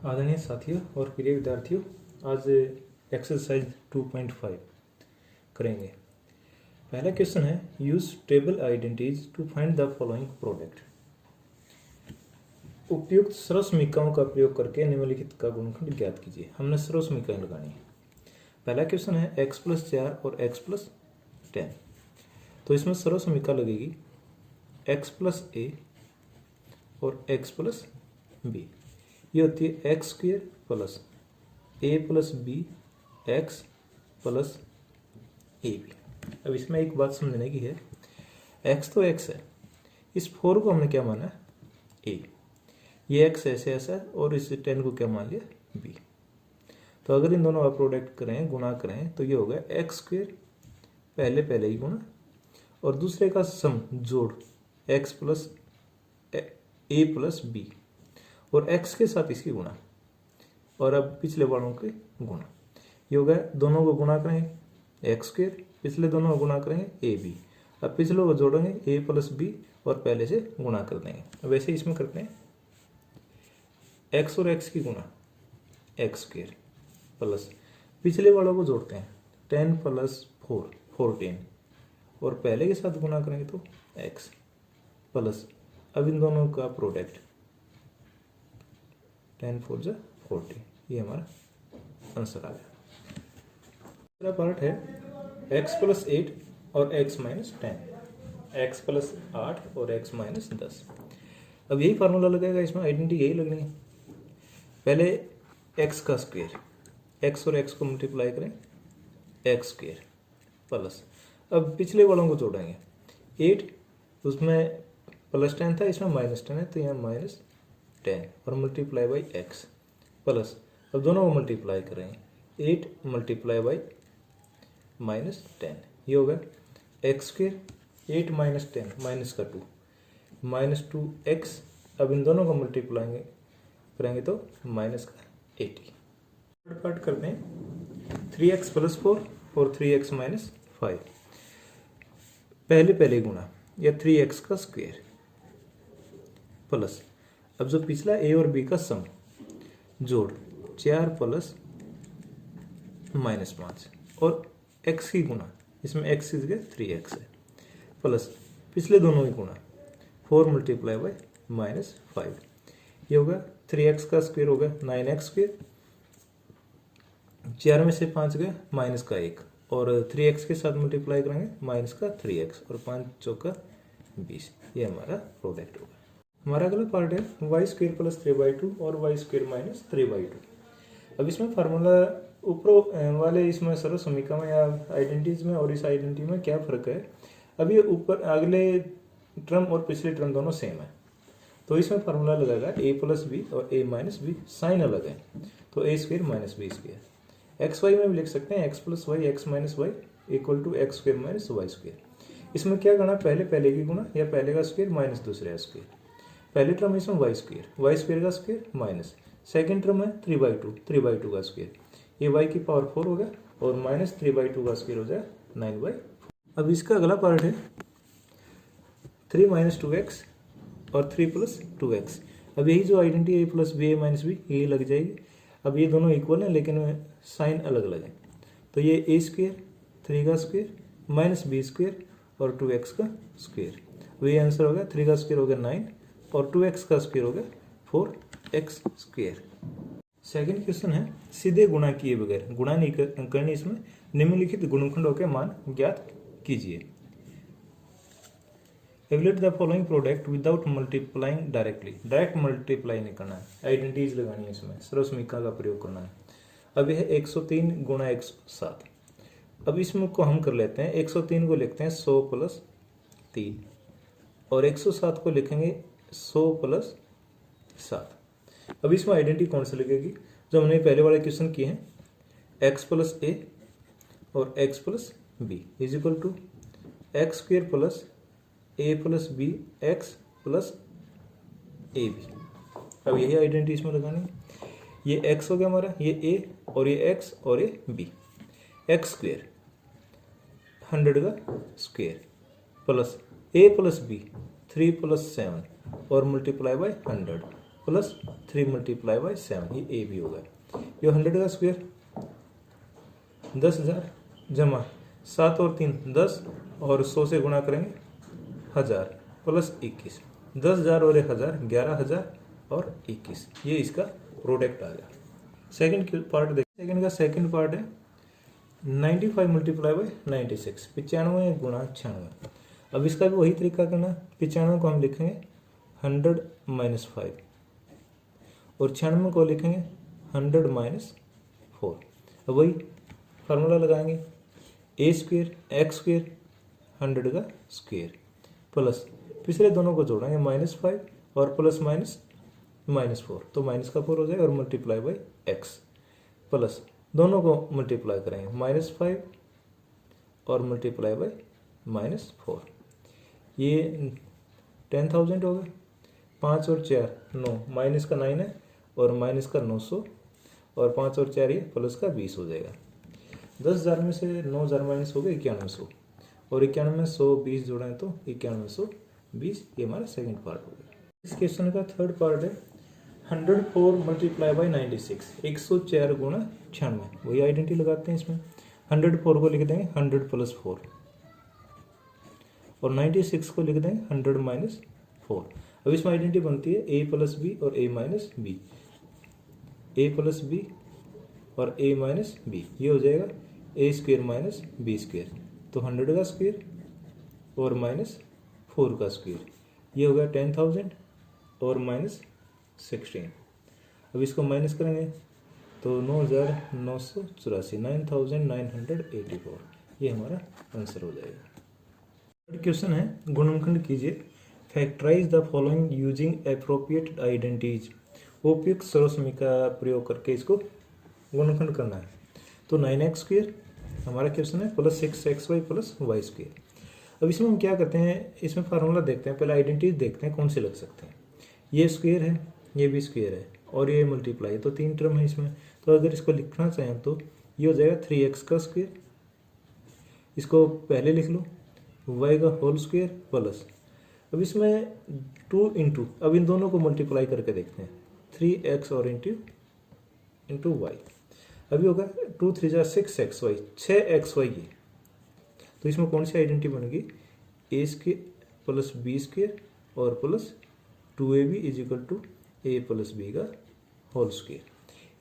आदरणीय साथियों और प्रिय विद्यार्थियों, आज एक्सरसाइज 2.5 करेंगे। पहला क्वेश्चन है, use table identities to find the following product. उपयुक्त सर्वसमीकरणों का प्रयोग करके निम्नलिखित का गुणनखंड ज्ञात कीजिए। हमने सर्वसमीकरण लगानी है। पहला क्वेश्चन है x+4 और x+10। तो इसमें सर्वसमीकरण लगेगी x+a और x+b। ये होती है x² plus a+b x plus ab। अब इसमें एक बात समझने की है, x तो x है, इस 4 को हमने क्या माना a, ये x ऐसे ऐसा है और इस 10 को क्या मान लिया b। तो अगर इन दोनों का प्रोडक्ट करें, गुणा करें, तो ये होगा x² पहले ही गुणा और दूसरे का सम जोड़ x plus a plus b और x के साथ इसकी गुणा और अब पिछले वालों के गुणा। ये होगा, दोनों को गुणा करेंगे x², पिछले दोनों को गुणा करेंगे ab। अब पिछलों को जोड़ेंगे a प्लस b और पहले से गुणा कर देंगे। वैसे इसमें करते हैं x और x की गुणा x² प्लस पिछले वालों को जोड़ते हैं 10 प्लस 4 14 और पहले के साथ गुणा करेंगे तो x प्लस अब इन दोनों का प्रोडक्ट 10 4 जा 40। ये हमारा आंसर आ गया। दूसरा पार्ट है x+8 और x-10, x+8 और x-10। अब यही फार्मूला लगेगा, इसमें आइडेंटिटी यही लगनी है। पहले x का स्क्वायर, x और x को मल्टीप्लाई करें x² प्लस अब पिछले वालों को जोड़ेंगे 8, उसमें +10 था, इसमें -10 है, तो यहाँ -10 और मल्टीप्लाई बाई x प्लस अब दोनों को मल्टीप्लाई करेंगे 8 मल्टीप्लाई बाई -10। ये होगा x², 8 -10 माइनस का 2 -2x। अब इन दोनों को मल्टीप्लाई करेंगे तो -80। थर्ड पार्ट करते हैं 3x + 4 और 3x - 5। पहले गुणा या 3x का स्क्वायर प्लस अब जो पिछला a और b का सम जोड़ 4 प्लस -5 और x की गुणा, इसमें x की जगह 3x है, प्लस पिछले दोनों की गुणा 4 मल्टीप्लाई बाई -5। ये होगा 3x का स्क्वायर होगा 9x², 4 में से 5 गए -1 और 3x के साथ मल्टीप्लाई करेंगे -3x और 5 चौका 20। ये हमारा प्रोडक्ट होगा। हमारा अगला पार्ट है y² + 3/2 और y² - 3/2। अब इसमें फार्मूला ऊपर वाले इसमें सर्वसमीकरण में या आइडेंटिटीज में और इस आइडेंटिटी में क्या फ़र्क है। अब ये ऊपर अगले टर्म और पिछले टर्म दोनों सेम है, तो इसमें फार्मूला लगाएगा a + b और a - b, साइन अलग है तो a² - b²। xy में भी लिख सकते हैं x + y x - y = x² - y²। इसमें क्या करना, पहले की गुणा या पहले का स्क्वायर माइनस दूसरे का स्क्वायर। पहले टर्म है इसमें y² का स्क्वायर माइनस सेकेंड टर्म है 3/2 का स्क्वायर। ये y की पावर 4 होगा और -3/2 का स्क्वायर हो जाए 9/4। अब इसका अगला पार्ट है 3 - 2x और 3 + 2x। अब यही जो identity a + b a - b यही लग जाएगी। अब ये दोनों इक्वल हैं लेकिन साइन अलग अलग है, तो ये a² 3 का स्क्वायर -b² और 2x का स्क्वायर। तो ये आंसर होगा 3 का स्क्वायर हो गया 9 और 2x का स्क्वायर हो गया 4x²। सेकंड क्वेश्चन है, सीधे गुणा किए बगैर, गुणा नहीं करनी, इसमें निम्नलिखित गुणनखंडों के मान ज्ञात कीजिए। Evaluate the following product without multiplying directly. Direct multiply नहीं करना है, आइडेंटिटीज लगानी है, इसमें सर्वसमीकरण का प्रयोग करना है। अब यह 103 × 107। अब इसमें को हम कर लेते हैं, 103 को लिखते हैं 100 + 3 और 107 को लिखेंगे 100 + 7। अब इसमें आइडेंटिटी कौन सी लगेगी, जो हमने पहले वाले क्वेश्चन किए हैं, x + a और x + b = x² + a + b x + ab। अब यही आइडेंटिटी इसमें लगानी है। ये x हो गया हमारा, ये a और ये x और ये b। x² 100 का स्क्वायर प्लस a + b 3 + 7 और multiply bye 100 plus 3 multiply by 7, ये ए भी होगा। ये 100 का स्क्वायर 10,000 जमा 7 और 3 10 और 100 से गुणा करेंगे 1000 प्लस 21, 10,000 और 1,000 11,000 और 21, ये इसका प्रोडक्ट आ गया। सेकंड पार्ट देखिए, सेकंड का सेकंड पार्ट है 95 मल्टीप्लाई बाई 96, 95 गुणा 96। अब इसका भी वही तरीका करना, 95 को हम लिखेंगे 100 माइनस 5 और 96 को लिखेंगे 100 माइनस 4। अब वही फार्मूला लगाएंगे, ए स्क्वेयर एक्स स्क्वेयर 100 का स्क्वेयर प्लस पिछले दोनों को जोड़ेंगे -5 और प्लस -4, तो माइनस का 4 हो जाएगा और मल्टीप्लाई बाई एक्स प्लस दोनों को मल्टीप्लाई करेंगे -5 और मल्टीप्लाई बाई -4, ये 10,000 हो गए। 5 और 4 9, माइनस का 9 है और माइनस का 900 और 5 और 4 ये प्लस का 20 हो जाएगा। 10,000 में से 9,000 माइनस हो गए 9100 और 91 में 100 20 जोड़ा है तो 9120, ये हमारा सेकंड पार्ट हो गया। इस क्वेश्चन का थर्ड पार्ट है 104 मल्टीप्लाई बाई 96, 104 गुणा 96, वही आइडेंटिटी लगाते हैं इसमें। 104 को लिख देंगे 100 प्लस 4 और 96 को लिख देंगे 100 माइनस 4। अब इसमें आइडेंटिटी बनती है a प्लस बी और a minus B, a plus B और a माइनस बी, ये हो जाएगा a square minus B square, तो 100 का स्क्वेयर और -4 का स्क्वेयर, ये हो गया 10,000 और -16। अब इसको माइनस करेंगे तो 9,984, 9,984, ये हमारा आंसर हो जाएगा। क्वेश्चन है गुणनखंड कीजिए, factorise the following using appropriate identities, उपयुक्त सर्वसमी का प्रयोग करके इसको गुणनखंड करना है। तो 9x स्क्वेयर हमारा क्वेश्चन है plus 6xy plus Y square. अब इसमें हम क्या करते हैं, इसमें फार्मूला देखते हैं, पहले आइडेंटिटीज देखते हैं कौन से लग सकते हैं। ये स्क्वेयर है, ये भी स्क्वेयर है और ये मल्टीप्लाई, तो 3 टर्म है इसमें। तो अगर इसको लिखना चाहें तो ये हो जाएगा 3x का स्क्वेयर, इसको पहले लिख लो, y का होल स्क्वेयर प्लस, अब इसमें 2 इंटू, अब इन दोनों को मल्टीप्लाई करके देखते हैं, 3x और इंटू वाई, अभी होगा 2 3 जा 6xy, 6xy ये, तो इसमें कौन सी आइडेंटिटी बनेगी, A square plus B square और plus 2ab is equal to A plus B का whole square,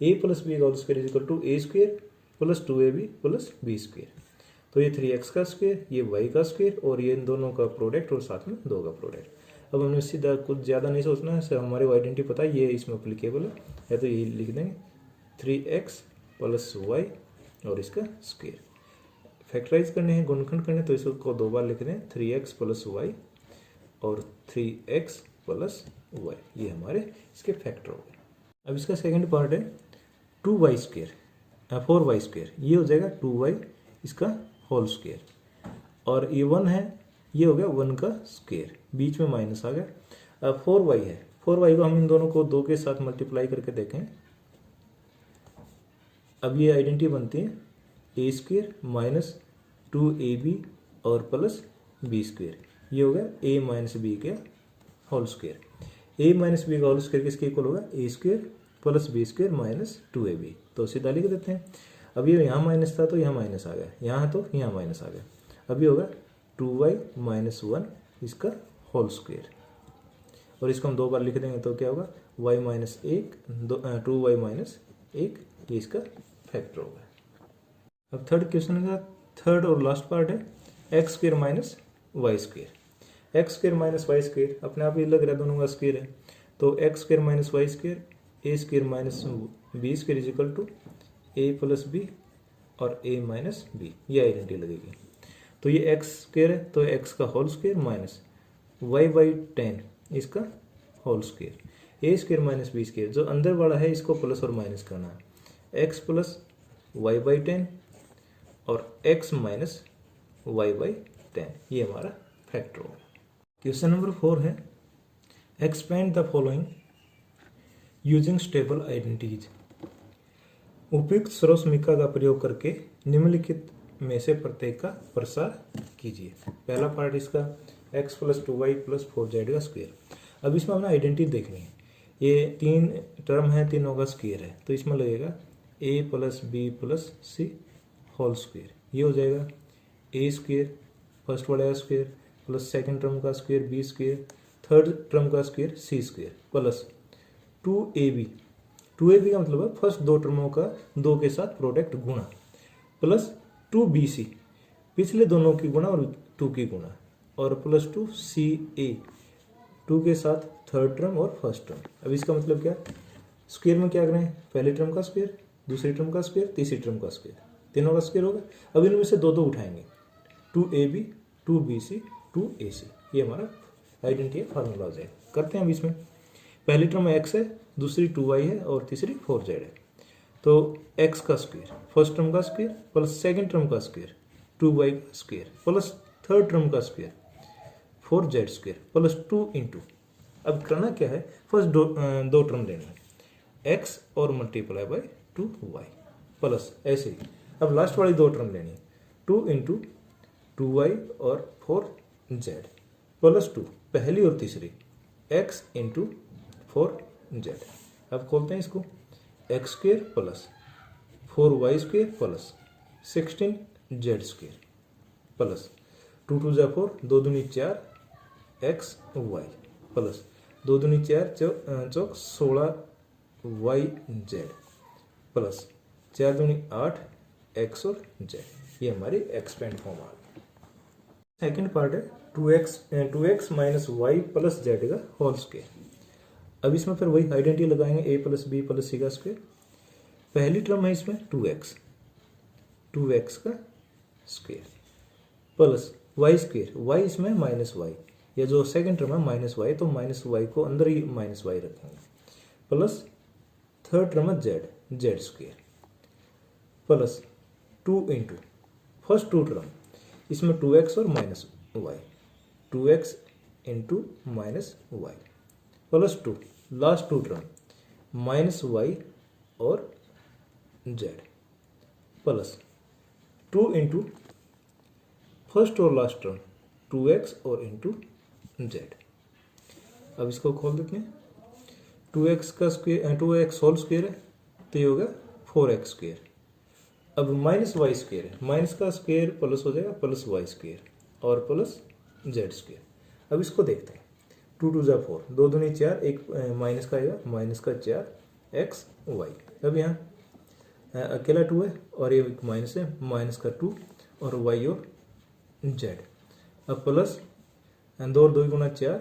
A plus B का whole square is equal to A square plus 2ab plus B square. तो ये 3x का square, ये y का square और ये इन दोनों का प्रोडक्ट और साथ में 2 का प्रोडक्ट। अब हमने सीधा कुछ ज़्यादा नहीं सोचना है, सिर्फ हमारी आइडेंटिटी पता है, ये इसमें अप्लीकेबल है तो ये लिख देंगे 3x प्लस y और इसका स्क्वेयर। फैक्टराइज करने हैं, गुणनखंड करने, तो इसको 2 बार लिख दें, 3x प्लस y और 3x प्लस y, ये हमारे इसके फैक्टर हो गए। अब इसका सेकंड पार्ट है 2y स्क्वेयर 4y स्क्वेयर, ये हो जाएगा 2y इसका होल स्क्वेयर और ये 1 है, ये हो गया 1 का स्क्वेयर, बीच में माइनस आ गया। अब 4y है, 4y को हम इन दोनों को 2 के साथ मल्टीप्लाई करके देखें, अब ये आइडेंटिटी बनती है ए स्क्वेयर माइनस 2ab और प्लस बी स्क्वेयर, ये हो गया a माइनस बी का whole square. a minus B का होल स्क्वेयर किसके इक्वल होगा, A square plus B square minus 2ab, तो सीधा लिख देते हैं। अब ये यहाँ माइनस था तो यहाँ माइनस आ गया, यहाँ तो यहाँ माइनस आ गया, अब ये होगा 2y माइनस 1 इसका होल स्क्वेयर और इसको हम 2 बार लिख देंगे तो क्या होगा y माइनस 1 2y माइनस 1, ये इसका फैक्टर होगा। अब थर्ड क्वेश्चन का थर्ड और लास्ट पार्ट है X square minus Y square. X square minus Y square अपने आप ही लग रहा है, दोनों का स्क्वेयर है, तो X square minus Y square A square minus B square is equal to A plus B और ए माइनस बी, ये आइडेंटिटी लगेगी। तो ये एक्स स्क्वेयर है तो एक्स का whole square minus Y by 10 इसका whole square, A square minus B square, जो अंदर वाला है इसको प्लस और माइनस करना है, एक्स प्लस वाई बाई 10 और एक्स माइनस वाई बाई 10, ये हमारा फैक्टर होगा। क्वेश्चन नंबर 4 है expand the following using stable identities, उपयुक्त सर्वसमीका का प्रयोग करके निम्नलिखित में से प्रत्येक का प्रसार कीजिए। पहला पार्ट इसका x plus 2y plus 4z का स्क्वायर। अब इसमें हमें आइडेंटिटी देखनी है, ये तीन टर्म है, तीनों का स्क्वायर है, तो इसमें लगेगा A plus B plus C whole square. ये हो जाएगा ए स्क्वायर फर्स्ट वाले का स्क्वायर प्लस सेकंड टर्म का square B square, third term का square C square plus 2ab। 2ab का मतलब है फर्स्ट दो टर्मों का दो के साथ प्रोडक्ट गुणा प्लस 2bc पिछले दोनों की गुणा और 2 की गुणा और प्लस 2ca 2 के साथ थर्ड टर्म और फर्स्ट टर्म। अब इसका मतलब क्या, स्क्वायर में क्या करें, पहले टर्म का स्क्वायर, दूसरी टर्म का स्क्वायर, तीसरी टर्म का स्क्वायर, तीनों का स्क्वायर होगा। अब इनमें से दो दो उठाएंगे, 2ab 2bc 2ac, ये हमारा आइडेंटिटी फार्मूला हो जाएगा। करते हैं अब इसमें, पहली टर्म x है, दूसरी 2y है और तीसरी 4z है। तो x का स्क्वायर फर्स्ट टर्म का स्क्वायर प्लस सेकंड टर्म का स्क्वायर 2y का स्क्वायर प्लस थर्ड टर्म का square 4z square plus 2 into, अब करना क्या है, फर्स्ट दो टर्म लेनी है x और मल्टीप्लाई बाय 2y प्लस ऐसे ही। अब लास्ट वाली दो टर्म लेनी है 2 इंटू 2y और 4z प्लस 2 पहली और तीसरी x इंटू 4z। अब खोलते हैं इसको, x square plus 4y square plus 16z square plus 2 2 जा 4 2 दूनी 4 एक्स वाई प्लस 2 दूनी 4 चौक 16y z प्लस 4 दूनी 8 एक्स और z। ये हमारी एक्सपेंड फॉर्म आ गई। सेकेंड पार्ट है 2x minus Y plus Z का होल स्क्वेयर। अब इसमें फिर वही आइडेंटिटी लगाएंगे, a plus B plus C का स्क्वायर। पहली टर्म है इसमें 2x का square plus Y square, Y इसमें माइनस वाई, या जो सेकंड टर्म है माइनस वाई, तो माइनस वाई को अंदर ही माइनस वाई रखेंगे प्लस थर्ड टर्म है Z square plus 2 into first two term, इसमें 2x और minus Y, 2x into minus Y plus 2 last two term minus Y और जेड प्लस 2 इंटू फर्स्ट और last term 2x और into Z. अब इसको खोल देते हैं, 2x का स्क्वायर 2x होल स्क्वायर है तो ये होगा 4x स्क्वायर। अब माइनस वाई स्क्वायर है, माइनस का स्क्वायर प्लस हो जाएगा प्लस वाई स्क्वायर और प्लस जेड स्क्वायर। अब इसको देखते हैं, 2 2 जा 4 2 दूनी 4 एक माइनस का आएगा, माइनस का 4 एक्स वाई। अब यहाँ अकेला 2 है और ये माइनस है, माइनस का 2 और वाई और जेड। अब प्लस 2 2 गुना 4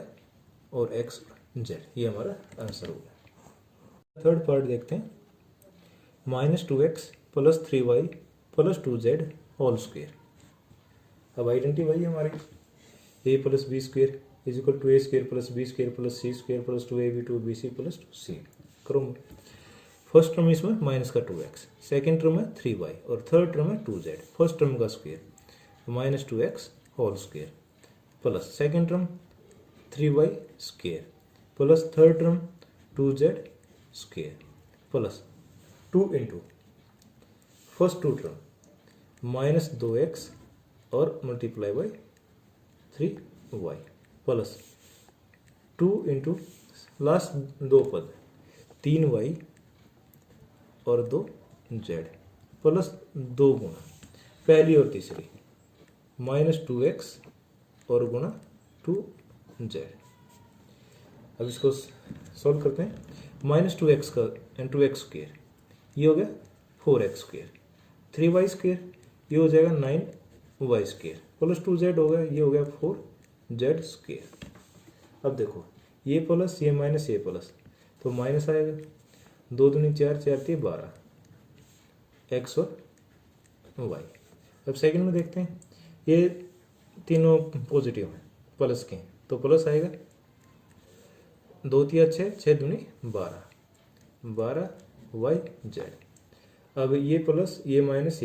और एक्स जेड, ये हमारा आंसर हो गया। थर्ड पार्ट देखते हैं, minus 2x plus 3y plus 2z होल स्क्वेयर। अब आइडेंटिटी वही हमारी, a plus B square is equal to A square plus B square plus C square plus 2ab 2bc plus 2c। करो, first term इसमें minus का 2x, second term है 3y और third term है 2z। First term का square minus 2x whole square plus second term 3y square plus third term 2z square plus 2 into first two term minus 2x और multiply by 3y plus 2 into last दो पद 3y और 2z plus 2 गुना पहली और तीसरी minus 2x और गुना 2z। अब इसको सॉल्व करते हैं, माइनस 2x का 2x स्क्वेयर ये हो गया 4x स्क्वेयर, 3y स्क्वेयर ये हो जाएगा 9y स्क्वेयर प्लस 2z हो गया, ये हो गया 4z स्क्वेयर। अब देखो ये प्लस ये माइनस ये प्लस, तो माइनस आएगा, 2 दूनी 4 4 3 12 x और y। अब सेकंड में देखते हैं, ये तीनों पॉजिटिव हैं प्लस के, तो प्लस आएगा, 2 3 6 6 दूनी 12 y z। अब ये प्लस ये माइनस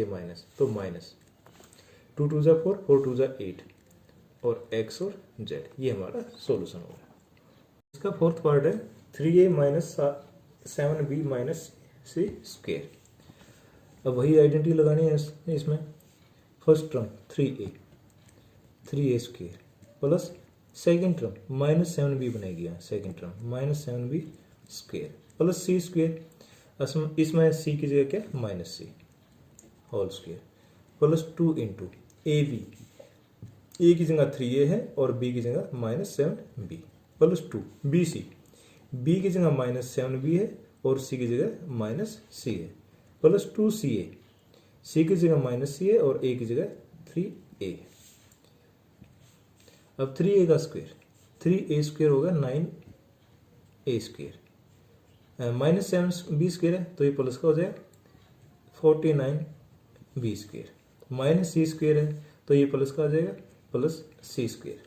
तो माइनस 2 2 जा 4 4 2 जा 8 और x और z। ये हमारा सॉल्यूशन होगा। इसका फोर्थ पार्ट है 3a minus 7b minus C square. अब वही आइडेंटिटी लगानी है इसमें, first term 3a square plus second term minus 7b बनेगी, यहाँ second term minus 7b square plus C square, इसमें सी की जगह क्या, minus C whole square plus 2 into A B, A की जगह 3a है और बी की जगह -7b plus 2 B C, B की जगह -7b है और सी की जगह -c है प्लस 2ca, सी की जगह -c है और a की जगह 3a। अब 3a का स्क्वायर, 3a स्क्वायर होगा 9a स्क्वायर, -7b स्क्वायर है तो ये प्लस का हो जाएगा 49b स्क्वायर, माइनस सी स्क्वायर है तो ये प्लस का आ जाएगा प्लस सी स्क्वायर।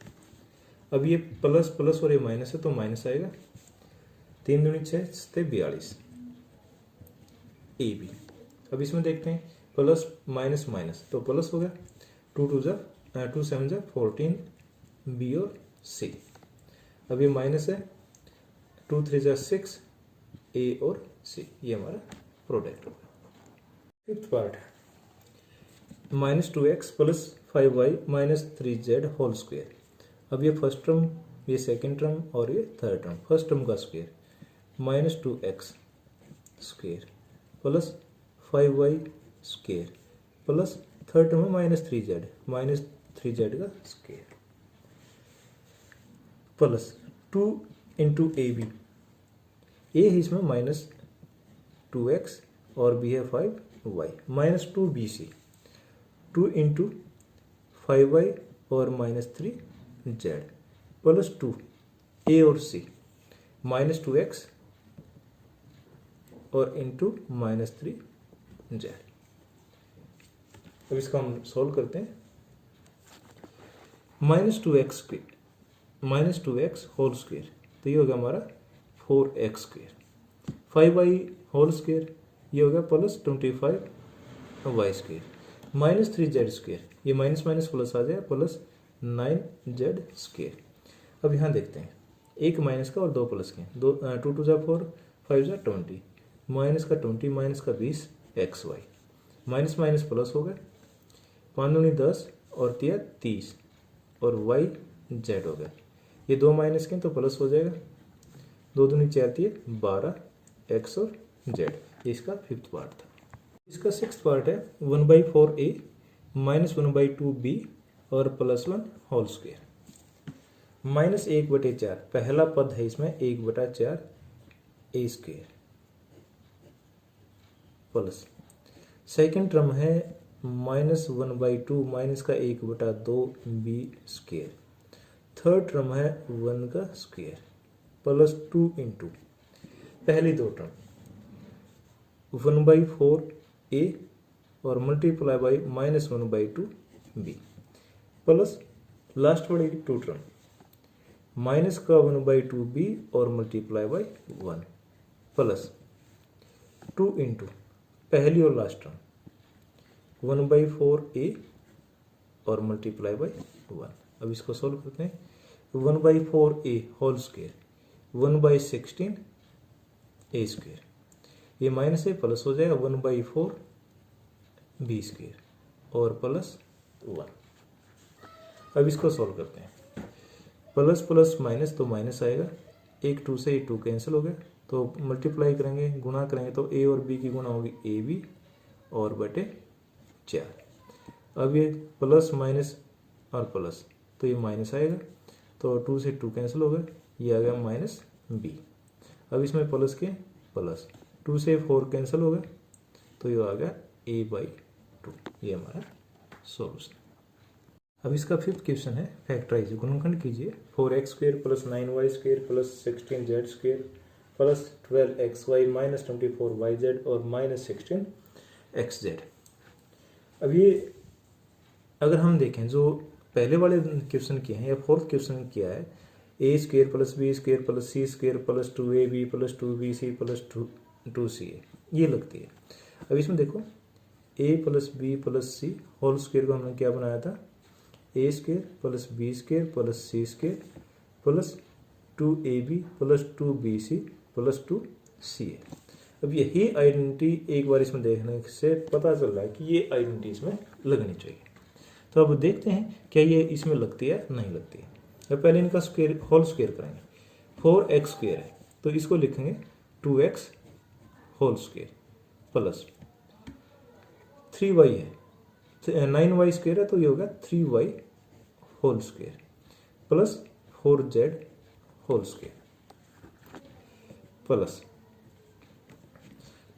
अब ये प्लस प्लस और ये माइनस है तो माइनस आएगा, 3 दूनी 6 42 ए बी। अब इसमें देखते हैं प्लस माइनस माइनस तो प्लस हो गया, 2 7 14 बी और सी। अब ये माइनस है, 2 3 6 ए और सी, ये हमारा प्रोडक्ट होगा। फिफ्थ पार्ट है -2x plus 5y minus 3z whole square. अब ये फर्स्ट टर्म, ये सेकंड टर्म और ये थर्ड टर्म। फर्स्ट टर्म का square -2x square plus 5y square plus third term है -3z का square plus 2 into A B, A है इसमें -2x और बी है 5y -2bc, 2 इंटू 5y और -3z प्लस 2 ए और सी -2x और इंटू -3z। अब इसका हम सॉल्व करते हैं। -2x होल स्क्वायर तो ये हो गया हमारा 4x square, 5y whole square ये हो गया plus 25y square, -3z square, ये माइनस माइनस प्लस आ जाए प्लस 9z स्क्वायर। अब यहाँ देखते हैं, एक माइनस का और दो प्लस के, 2 2 4 5 20, माइनस का 20 माइनस का 20 xy, माइनस माइनस प्लस हो गए, 5 दूनी 10 और 30 और y z हो गया। ये दो माइनस के तो प्लस हो जाएगा, 2 दूनी 4 12 x और z। इसका फिफ्थ पार्ट था। इसका सिक्स्थ पार्ट है 1/4a माइनस 1/2b और +1 होल स्क्वायर। -1/4 पहला पद है इसमें 1/4 a square plus second term है -1/2 माइनस का 1/2 b स्क्वायर, थर्ड टर्म है 1 का स्क्वायर प्लस 2 इंटू पहली दो टर्म 1/4a और multiply by -1/2 b plus last वाली टू टर्म माइनस का 1/2 b और मल्टीप्लाई बाई 1 प्लस 2 इंटू पहली और लास्ट टर्म 1/4a और मल्टीप्लाई बाई 1। अब इसको सोल्व करते हैं। 1/4a whole square 1/16 a square, ये माइनस है प्लस हो जाएगा 1/4 b स्क्वायर और प्लस 1। अब इसको सॉल्व करते हैं। प्लस प्लस माइनस तो माइनस आएगा, 1 2 से 2 कैंसिल हो गया, तो मल्टीप्लाई करेंगे गुणा करेंगे तो a और b की गुणा होगी ab और बटे 4। अब ये प्लस माइनस और प्लस तो ये माइनस आएगा, तो 2 से 2 कैंसिल हो गया, ये आ गया -b। अब इसमें प्लस के प्लस 2 से 4 कैंसिल हो गया, तो ये आ गया a/2। ये हमारा सॉल्यूशन। अब इसका फिफ्थ क्वेश्चन है फैक्टराइज, गुणनखंड कीजिए। 4x² plus 9y² plus 16z² plus 12xy minus 24yz और माइनस 16xz। अब ये अगर हम देखें जो पहले वाले क्वेश्चन किए हैं या फोर्थ क्वेश्चन किया है, a² plus b² plus c² plus 2ab plus 2bc plus 2ca, ये लगती है। अब इसमें देखो a plus b plus c whole square को हमने क्या बनाया था, a² plus b² plus c² plus 2ab plus 2bc plus 2ca। अब यही आइडेंटिटी एक बार इसमें देखने से पता चल रहा है कि ये आइडेंटिटी इसमें लगनी चाहिए। तो अब देखते हैं क्या ये इसमें लगती है नहीं लगती है। तो पहले इनका स्क्वायर होल स्क्वायर करेंगे। 4x² है तो इसको लिखेंगे 2x whole square plus 3y है 9y स्क्वायर है तो ये होगा 3y whole square plus 4z whole square plus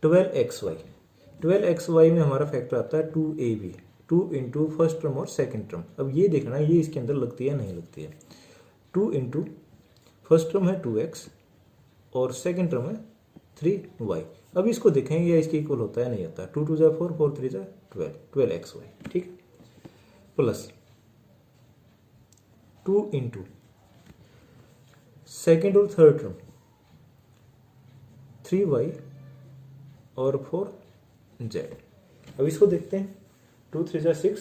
12xy में हमारा फैक्टर आता है 2ab 2 इंटू फर्स्ट टर्म और सेकंड टर्म। अब ये देखना ये इसके अंदर लगती है नहीं लगती है। 2 इंटू फर्स्ट टर्म है 2x और सेकंड टर्म है 3y। अब इसको देखेंगे ये इसके इक्वल होता है नहीं होता। 2 2 जा 4 4 3 जा 12xy ठीक प्लस 2 इंटू सेकेंड और थर्ड टर्म 3y और 4z। अब इसको देखते हैं 2 3 जा 6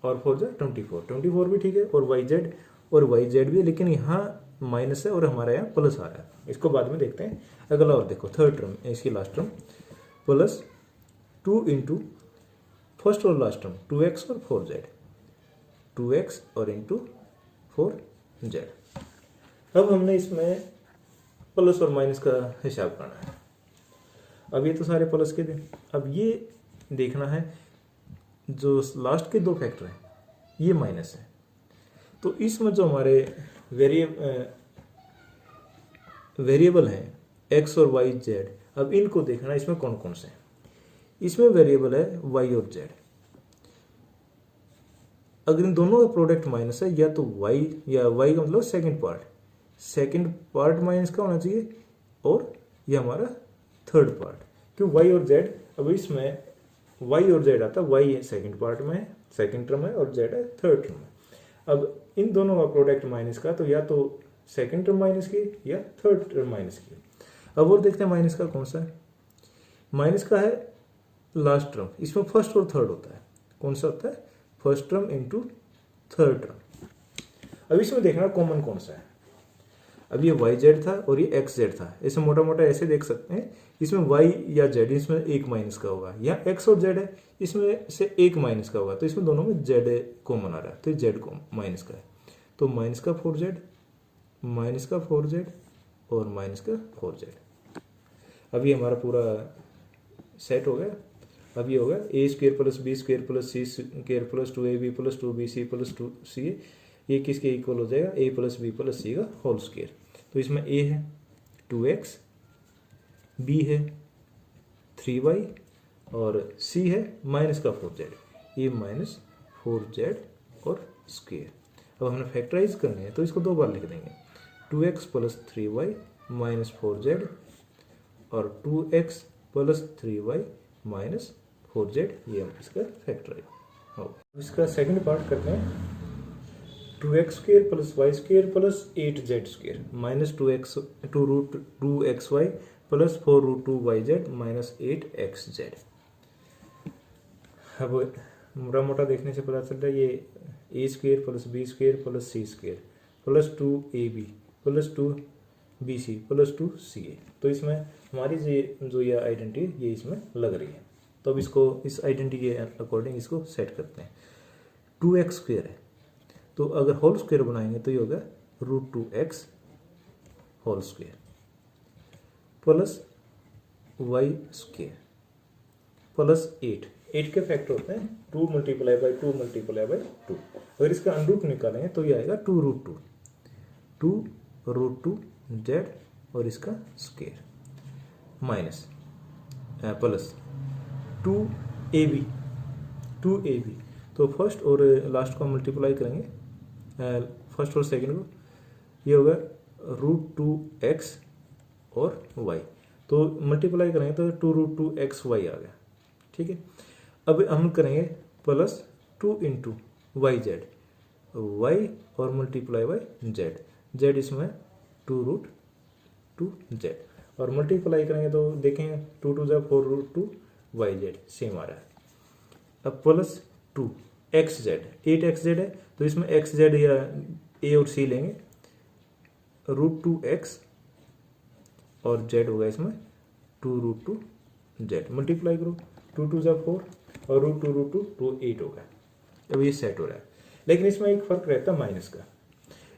और 4 जा 24 भी ठीक है और yz भी है, लेकिन यहाँ माइनस है और हमारा यहाँ प्लस आ रहा है। इसको बाद में देखते हैं। अगला और देखो थर्ड टर्म इसकी last term plus 2 into first और लास्ट टर्म 2x और 4z 2x और इंटू 4z। अब हमने इसमें प्लस और माइनस का हिसाब करना है। अब ये तो सारे प्लस के थे। अब ये देखना है जो लास्ट के दो फैक्टर हैं ये माइनस है, तो इसमें जो हमारे वेरिएबल हैं x और y z, अब इनको देखना इसमें कौन कौन से हैं। इसमें वेरिएबल है y और z। अगर इन दोनों का प्रोडक्ट माइनस है या तो y या y का मतलब सेकंड पार्ट माइनस का होना चाहिए और ये हमारा थर्ड पार्ट, क्यों y और z। अब इसमें y और z आता है, y सेकंड पार्ट में है सेकंड टर्म है और z है थर्ड टर्म है। अब इन दोनों का प्रोडक्ट माइनस का तो या तो सेकंड टर्म माइनस की या थर्ड टर्म माइनस की। अब और देखते हैं माइनस का कौन सा है। माइनस का है लास्ट टर्म, इसमें फर्स्ट और थर्ड होता है। कौन सा होता है? First term into third term. अब इसमें देखना कॉमन कौन सा है। अब ये वाई जेड था और ये एक्स जेड था, ऐसे मोटा मोटा ऐसे देख सकते हैं। इसमें वाई या जेड इसमें एक माइनस का होगा, या एक्स और जेड है इसमें से एक माइनस का होगा, तो इसमें दोनों में जेड कॉमन आ रहा है तो जेड को माइनस का है, तो माइनस का 4z माइनस का 4z और माइनस का 4z। अब ये हमारा पूरा सेट हो गया। अब ये होगा A square plus B square plus C square plus 2ab plus 2bc plus 2ca, ये किसके इक्वल हो जाएगा? a plus B plus C का होल स्क्वेयर। तो इसमें a है 2x, b है 3y और c है माइनस का 4z, ये माइनस 4z और स्क्वेयर। अब हमने फैक्टराइज करने हैं तो इसको दो बार लिख देंगे, 2x plus 3y minus 4z और 2x plus 3y minus 4z, ये हम इसका फैक्टराइज हो। इसका सेकंड पार्ट करते हैं, 2x square plus Y square plus 8z square minus 2 root 2xy plus 4 root 2yz minus 8xz। अब मोटा मोटा देखने से पता चलता है ये A square plus B square plus C square plus 2ab plus 2bc plus 2ca। तो इसमें हमारी जो ये आइडेंटिटी ये इसमें लग रही है। तो अब इसको इस आइडेंटिटी के अकॉर्डिंग इसको सेट करते हैं। 2x स्क्वेयर है तो अगर होल स्क्वेयर बनाएंगे तो ये होगा root 2x whole square plus Y square plus 8 के फैक्टर होते हैं 2 मल्टीप्लाई बाई 2 मल्टीप्लाई बाई 2। अगर इसका अनरूट निकालेंगे तो ये आएगा 2 रूट 2 z और इसका स्क्वेयर माइनस प्लस 2ab तो फर्स्ट और लास्ट को मल्टीप्लाई करेंगे, फर्स्ट और सेकंड को, ये होगा रूट 2x और y, तो मल्टीप्लाई करेंगे तो 2 रूट 2xy आ गया। ठीक है, अब हम करेंगे plus 2 into Y Z, Y और मल्टीप्लाई बाई z इसमें 2 रूट 2z और मल्टीप्लाई करेंगे तो देखेंगे 2 2 जा 4 रूट 2yz सेम आ रहा है। अब प्लस 2xz 8xz है तो इसमें xz या a और c लेंगे, रूट 2x और z होगा इसमें 2 रूट 2z, मल्टीप्लाई करो 2 2 जा 4 और रूट 2 तो 8 होगा। अब ये सेट हो रहा है, लेकिन इसमें एक फर्क रहता है माइनस का।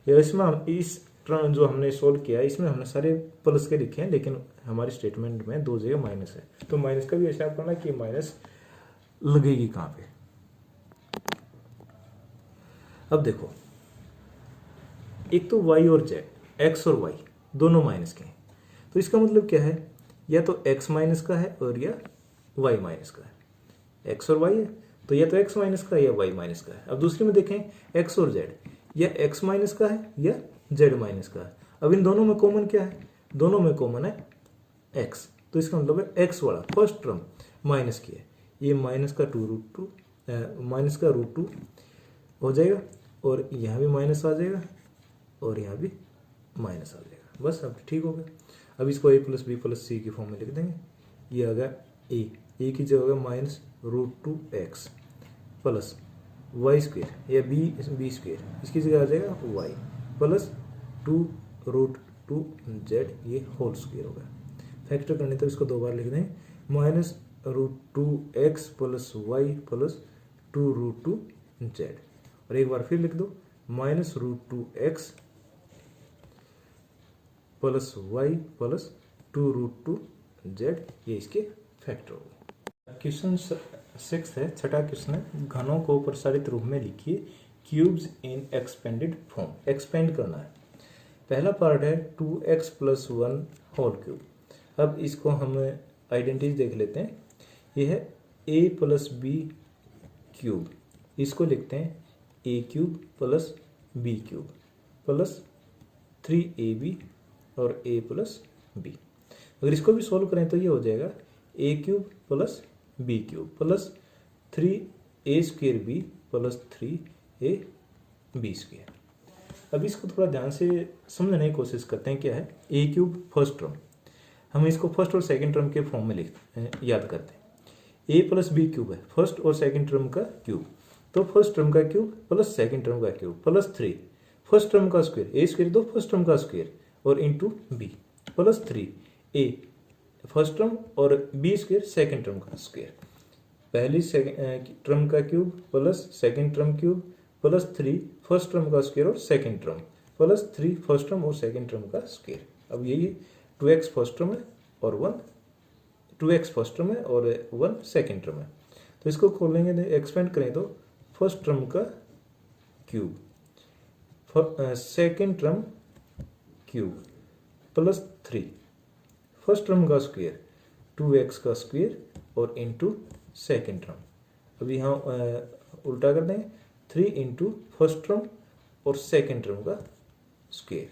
या इसमें हम इस जो हमने सोल्व किया इसमें हमने सारे प्लस के लिखे हैं, लेकिन हमारी स्टेटमेंट में दो जगह माइनस है, तो माइनस का भी हिसाब करना कि माइनस लगेगी कहाँ पे। अब देखो, एक तो y और z, x और y दोनों माइनस के हैं, तो इसका मतलब क्या है, या तो x माइनस का है और या y माइनस का है। x और y है तो या तो x माइनस का है या y माइनस का है। अब दूसरे में देखें x और z, या x माइनस का है या z माइनस का है। अब इन दोनों में कॉमन क्या है, दोनों में कॉमन है x, तो इसका मतलब है x वाला फर्स्ट टर्म माइनस की है, ये माइनस का रूट टू हो जाएगा, और यहाँ भी माइनस आ जाएगा और यहाँ भी माइनस आ जाएगा। बस अब ठीक हो गया। अब इसको a plus B plus c की फॉर्म में लिख देंगे। ये आ गया ए की जगह होगा minus √2x plus Y square या बी स्क्वेयर, इसकी जगह आ जाएगा y प्लस 2√2z, ये होल स्क्वेयर होगा। फैक्टर करने तक इसको दो बार लिख दें, minus √2x plus Y plus 2√2z, और एक बार फिर लिख दो minus √2x plus Y plus 2√2z, ये इसके फैक्टर होगा। क्वेश्चन 6 है, छठा क्वेश्चन है, घनों को प्रसारित रूप में लिखिए क्यूब्स इन एक्सपेंडेड फॉर्म। एक्सपेंड करना है। पहला पार्ट है 2x प्लस 1 होल क्यूब। अब इसको हम आइडेंटिटी देख लेते हैं। यह है a प्लस बी क्यूब, इसको लिखते हैं a cube plus B cube plus 3ab और a प्लस बी। अगर इसको भी सोल्व करें तो ये हो जाएगा a cube plus B cube plus 3a square B plus 3ab square. अब इसको थोड़ा ध्यान से समझने की कोशिश करते हैं। क्या है a क्यूब फर्स्ट टर्म, हम इसको फर्स्ट और सेकंड टर्म के फॉर्म में याद करते हैं। a प्लस बी क्यूब है फर्स्ट और सेकंड टर्म का क्यूब, तो फर्स्ट टर्म का क्यूब प्लस सेकंड टर्म का क्यूब प्लस 3 फर्स्ट टर्म का स्क्वायर, a स्क्वायर दो फर्स्ट टर्म का स्क्वायर और into b plus 3a first term और b स्क्वायर सेकंड टर्म का स्क्वायर। पहली टर्म का cube plus second term cube plus 3 first term का स्क्वायर और second term plus 3 first term और सेकंड टर्म का स्क्वायर। अब यही 2x फर्स्ट टर्म है और 2x फर्स्ट टर्म है और 1 सेकंड टर्म है, तो इसको खोलेंगे, एक्सपेंड करें तो फर्स्ट टर्म का cube second term cube plus 3 first term का स्क्वायर 2x का स्क्वायर और इंटू सेकेंड टर्म। अब यहाँ उल्टा कर देंगे 3 इंटू फर्स्ट टर्म और सेकेंड टर्म का स्क्वायर।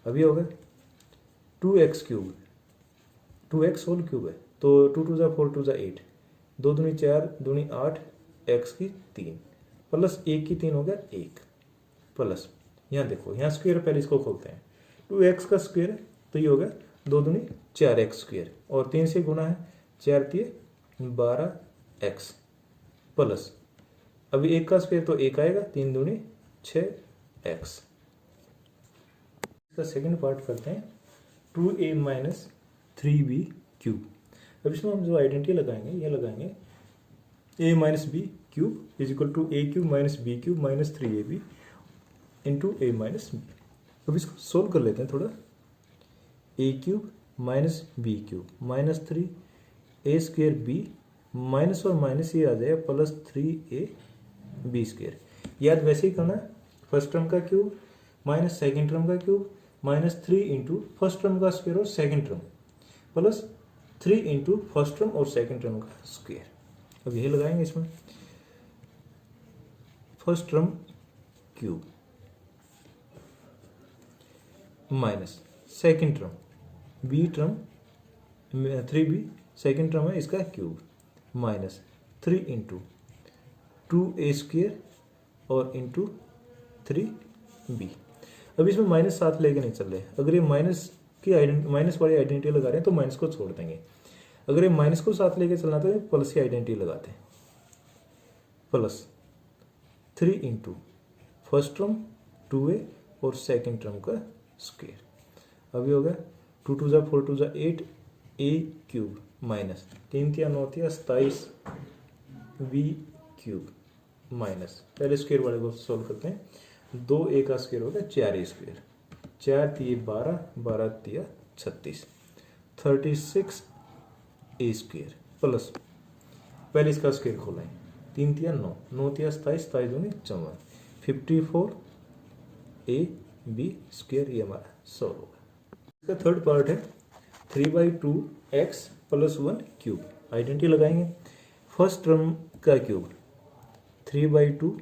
अभी होगा 2x cube, 2x whole cube है तो 2 2 4 2 8, 2 दूनी 4 दूनी 8, x की 3 प्लस 1 की 3 हो गया 1 प्लस, यहाँ देखो यहाँ स्क्वायर पहले इसको खोलते हैं, 2x का स्क्वायर तो ये हो गया 2 दूनी 4x स्क्वायर और 3 से गुना है 4 3 12x प्लस, अभी 1 का स्क्वायर तो 1 आएगा 3 दूनी 6x। इसका सेकंड पार्ट करते हैं 2a माइनस 3b क्यूब। अब इसमें हम जो आइडेंटिटी लगाएंगे ये लगाएंगे a minus B cube is equal to a cube minus B cube minus 3ab into a minus B. अब इसको सोल्व कर लेते हैं थोड़ा, a cube minus B cube minus 3a square B minus और माइनस ये आ जाएगा प्लस 3ab स्क्वेयर। याद वैसे ही करना है, फर्स्ट टर्म का क्यूब माइनस सेकेंड टर्म का cube minus 3 into first term का स्क्वायर और second term plus 3 into first term और सेकेंड टर्म का स्क्वायर। अब यही लगाएंगे इसमें, first term cube minus second term B term 3b second term है इसका cube minus 3 into 2a square और इंटू 3b। अब इसमें माइनस साथ लेके नहीं चल रहे, अगर ये माइनस वाली आइडेंटिटी लगा रहे हैं तो माइनस को छोड़ देंगे, अगर ये माइनस को साथ लेके चलना तो प्लस की आइडेंटिटी लगाते हैं, plus 3 into first term 2a और सेकेंड टर्म का स्क्वायर। अभी हो गया 2 2 4 2 8 a cube minus 3 3 9 27 b cube minus, पहले स्क्वायर वाले को सोल्व करते हैं, 2a का स्क्वायर हो गया 4a स्क्वायर, 4 3 12 12 3 36, 36 ए स्क्वेयर प्लस, पहले इसका स्क्वेयर खोलें, 3 तिया 9, 9 तिया 27, 27 दूनी 54, 54 ए बी स्क्वेयर, ये हमारा सॉल्व होगा। इसका थर्ड पार्ट है 3/2 एक्स प्लस 1 क्यूब। आइडेंटिटी लगाएंगे, फर्स्ट टर्म का क्यूब 3/2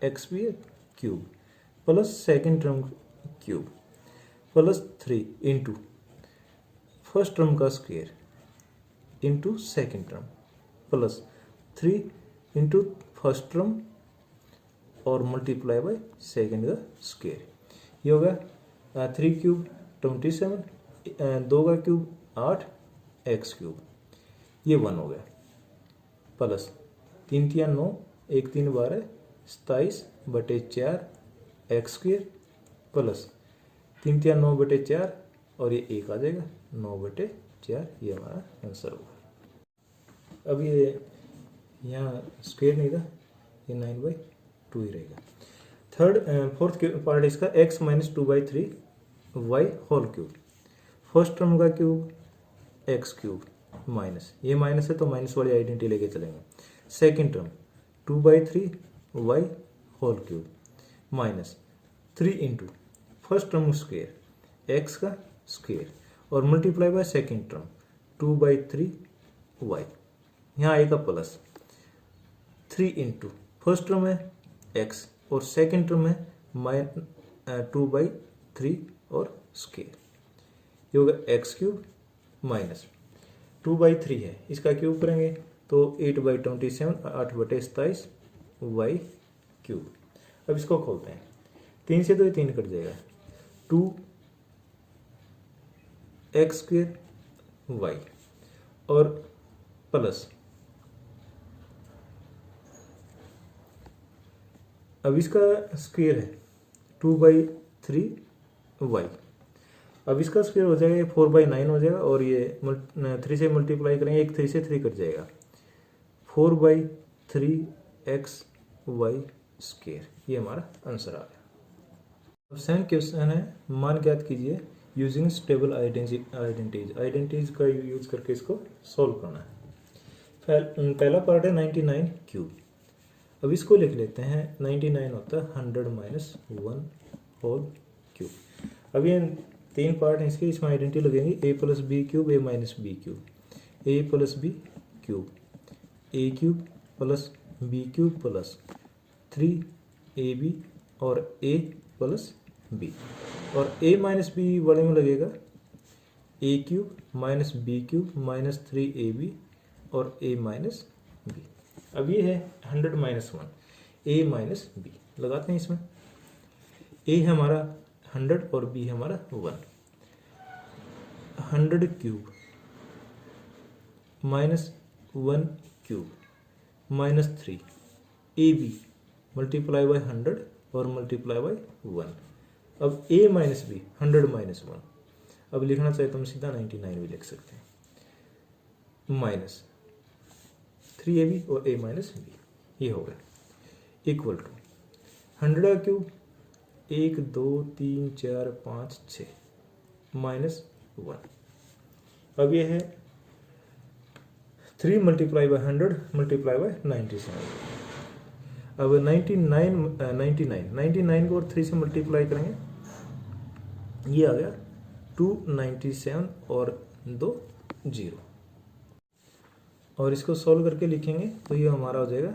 एक्स भी है cube plus second term cube plus 3 into first term का square into second term plus 3 into first term और मल्टीप्लाई बाय सेकेंड का स्क्वेयर। ये होगा 3 क्यूब 27, 2 का क्यूब 8 एक्स क्यूब, ये 1 हो गया प्लस 3 तिया 9, 1 3 12, 27/4 एक्स स्क्वेयर प्लस 3 तिया 9/4 और ये 1 आ जाएगा 9/4, ये हमारा आंसर होगा। अब ये यहाँ स्क्वेयर नहीं था, ये 9/2 ही रहेगा। फोर्थ पार्ट इसका x - 2/3 y whole cube. First term का क्यूब एक्स क्यूब माइनस, ये माइनस है तो माइनस वाली आइडेंटिटी लेके चलेंगे। Second term 2/3 y whole cube minus 3 into first term square x का स्क्वेयर और multiply by second term 2/3 y, यहाँ आएगा प्लस 3 इंटू फर्स्ट टर्म है x और सेकेंड टर्म है 2/3 और स्क्वेयर, ये होगा एक्स क्यूब माइनस 2/3 है, इसका क्यूब करेंगे तो 8/27, 8/27 वाई क्यूब। अब इसको खोलते हैं, 3 से तो ये 3 कट जाएगा, 2 एक्स स्क्वेयर वाई और प्लस, अब इसका स्क्वेयर है 2/3 वाई, अब इसका स्क्वेयर हो जाएगा 4/9 हो जाएगा और ये 3 से मल्टीप्लाई करेंगे, एक 3 से 3 कट जाएगा, 4/3 एक्स वाई स्क्वेयर, ये हमारा आंसर आ गया। अब सेकंड क्वेश्चन है, मान ज्ञात कीजिए यूजिंग स्टेबल आइडेंटिटीज का यूज करके इसको सॉल्व करना है। पहला पार्ट है 99 क्यूब। अब इसको लिख लेते हैं, 99 होता है 100 - 1 होल क्यूब। अब ये 3 पार्ट हैं इसके, इसमें आइडेंटिटी लगेंगी a + b cube, a - b cube, a + b cube, a cube plus b cube plus 3ab और a + b, और a - b वाले में लगेगा a cube - b cube - 3ab और a - b। अब ये है 100 - 1, a - b लगाते हैं इसमें, a है हमारा 100 और b है हमारा 1, 100 cube -1 cube -3 ab multiply by 100 और मल्टीप्लाई बाय 1। अब a - b 100 - 1, अब लिखना चाहे तो हम सीधा 99 भी लिख सकते हैं, माइनस 3ab और a - b, ये हो गया इक्वल टू 100 का क्यूब 1 2 3 4 5 6 -1। अब ये है 3 मल्टीप्लाई बाय 100 मल्टीप्लाई बाय 97। अब 99 को और 3 से मल्टीप्लाई करेंगे, ये आ गया 297 और 2 0, और इसको सॉल्व करके लिखेंगे तो ये हमारा हो जाएगा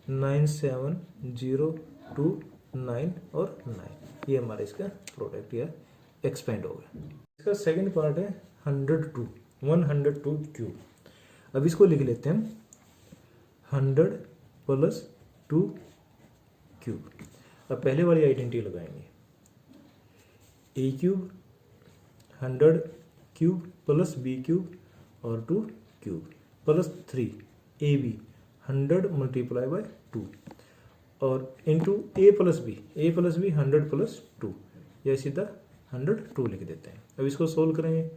97029 और 9, ये हमारा इसका प्रोडक्ट या एक्सपेंड हो गया। इसका सेकंड पार्ट है 102 क्यूब। अब इसको लिख लेते हैं 100 + 2 क्यूब। अब पहले वाली आइडेंटिटी लगाएंगे, a cube 100 cube plus b cube और 2 cube plus 3ab 100 multiply by 2 और इंटू a + b 100 + 2, या सीधा 102 लिख देते हैं। अब इसको सोल्व करेंगे,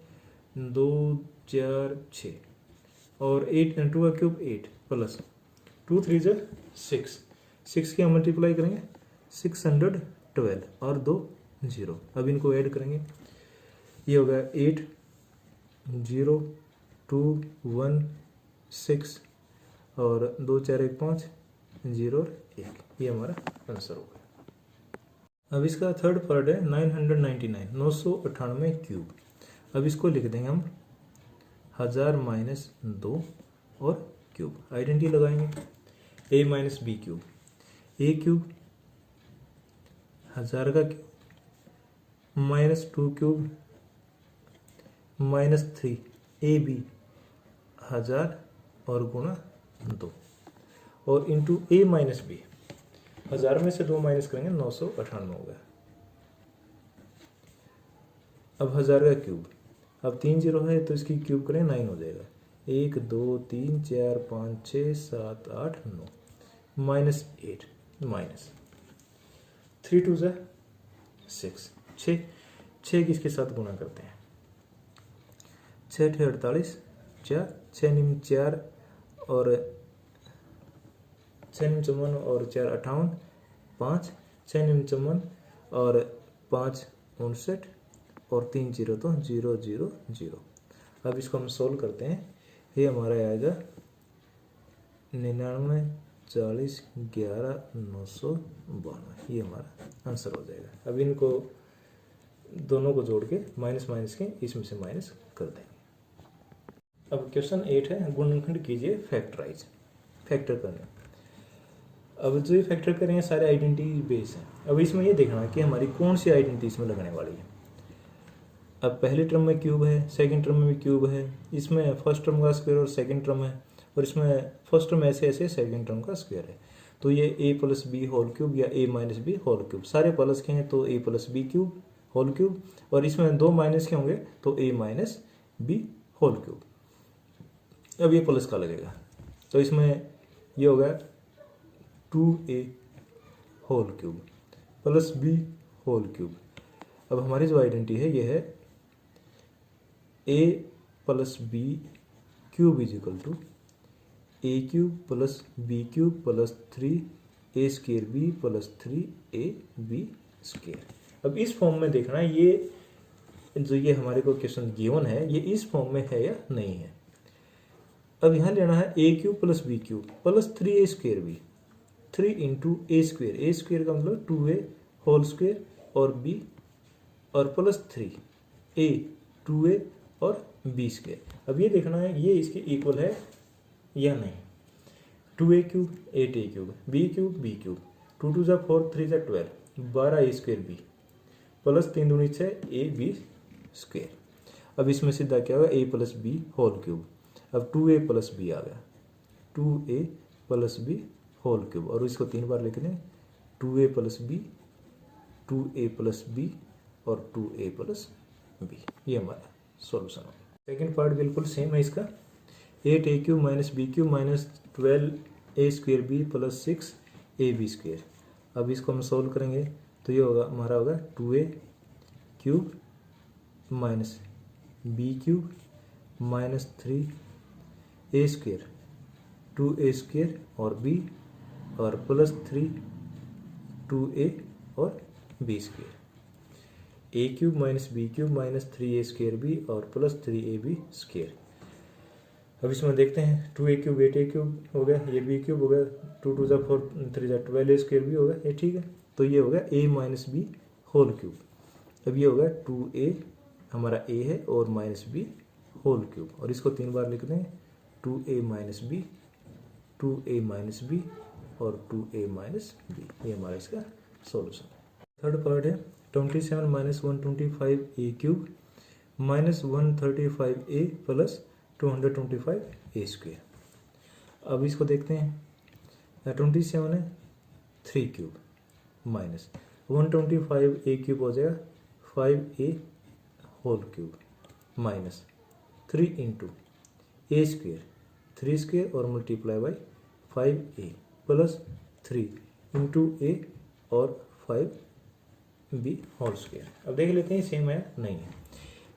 2 4 6 और 8 2 का क्यूब 8 प्लस 2 3 × 6, 6 की हम मल्टीप्लाई करेंगे 612 और 2 0। अब इनको ऐड करेंगे, ये होगा 8 0 2 1 6 और 2 4 1 5 0 और 1, ये हमारा आंसर होगा। अब इसका थर्ड पार्ट है 999 998 क्यूब। अब इसको लिख देंगे हम 1000 माइनस 2 और क्यूब, आइडेंटिटी लगाएंगे a minus B cube, A cube 1000 का cube minus 2 cube minus 3 A B 1000 और गुणा 2 और इंटू ए माइनस बी, 1000 में से 2 माइनस करेंगे 998 हो गया। अब 1000 का क्यूब, अब 3 जीरो है तो इसकी क्यूब करें 9 हो जाएगा, 1 2 3 4 5 6 7 8 9 माइनस 8 माइनस 3 2 ज़ा 6 6 किसके साथ गुणा करते हैं, 6 × 48 4 6 निम 4 और 6 निम 54 और 4 58 5 6 निम 54 और 5 59 और 3 जीरो तो 0 0 0। अब इसको हम सोल्व करते हैं, ये हमारा आएगा 99 40 11 992, ये हमारा आंसर हो जाएगा। अब इनको दोनों को जोड़ के माइनस माइनस के इसमें से माइनस कर देंगे। अब क्वेश्चन 8 है, गुणनखंड कीजिए फैक्टराइज, फैक्टर करना। अब जो ये फैक्टर करेंगे सारे आइडेंटिटी बेस हैं। अब इसमें ये देखना है कि हमारी कौन सी आइडेंटिटी इसमें लगने वाली है। अब पहले टर्म में क्यूब है, सेकंड टर्म में भी क्यूब है, इसमें फर्स्ट टर्म का स्क्वायर और सेकंड टर्म है, और इसमें फर्स्ट टर्म ऐसे ऐसे सेकंड टर्म का स्क्वायर है। तो ये a plus B whole cube या a minus B whole cube, सारे प्लस के हैं तो a plus B cube whole cube, और इसमें 2 माइनस के होंगे तो a minus B whole cube. अब ये प्लस का लगेगा तो इसमें ये होगा 2a whole cube plus b whole cube. अब हमारी जो आइडेंटिटी है ये है a plus B cube is equal to A cube plus B cube plus 3a square B plus 3ab square. अब इस फॉर्म में देखना है ये जो ये हमारे को क्वेश्चन गिवन है ये इस फॉर्म में है या नहीं है। अब यहाँ लेना है A cube plus B cube plus 3a square B, 3 into A square का मतलब 2a होल स्क्वायर और b और प्लस 3a 2a और b स्क्वायर। अब ये देखना है ये इसके इक्वल है या नहीं। 2a cube 8a cube b cube 2 2 ज़ा 4 3 ज़ा 12 12a स्क्वायर b प्लस 3 दूनी 6 ab स्क्वायर। अब इसमें सीधा क्या होगा a plus B whole cube. अब 2a प्लस बी आ गया 2a plus B whole cube, और इसको 3 बार लिख दें 2a plus B 2a plus B और 2a प्लस बी, ये हमारा सॉल्यूशन होगा। सेकेंड पार्ट बिल्कुल सेम है इसका, 8a cube minus B cube minus 12a square B plus 6ab square. अब इसको हम सोल्व करेंगे तो ये होगा हमारा होगा 2a cube minus B cube minus 3a square 2a square और b और प्लस 3 2a और b square, a cube minus B cube minus 3a square b और प्लस 3ab स्क्वायर। अब इसमें देखते हैं 2a क्यूब 8a क्यूब हो गया, ये b क्यूब हो गया, 2 2 ज़ा 4 3 ज़ा 12a स्क्वायर भी होगा, ये ठीक है। तो ये होगा a minus B whole cube. अब ये होगा 2a हमारा a है और माइनस बी होल क्यूब, और इसको 3 बार लिख दें 2a minus B 2a minus B और 2a माइनस बी, ये हमारा इसका सॉल्यूशन है। थर्ड पार्ट है 27 minus 125a cube minus 135a plus 225a square. अब इसको देखते हैं 27 है 3 क्यूब माइनस 125a क्यूब हो जाएगा 5a whole cube minus 3 into a square 3 square और multiply by 5a plus 3 into a और 5b होल स्क्वायर। अब देख लेते हैं सेम है नहीं है।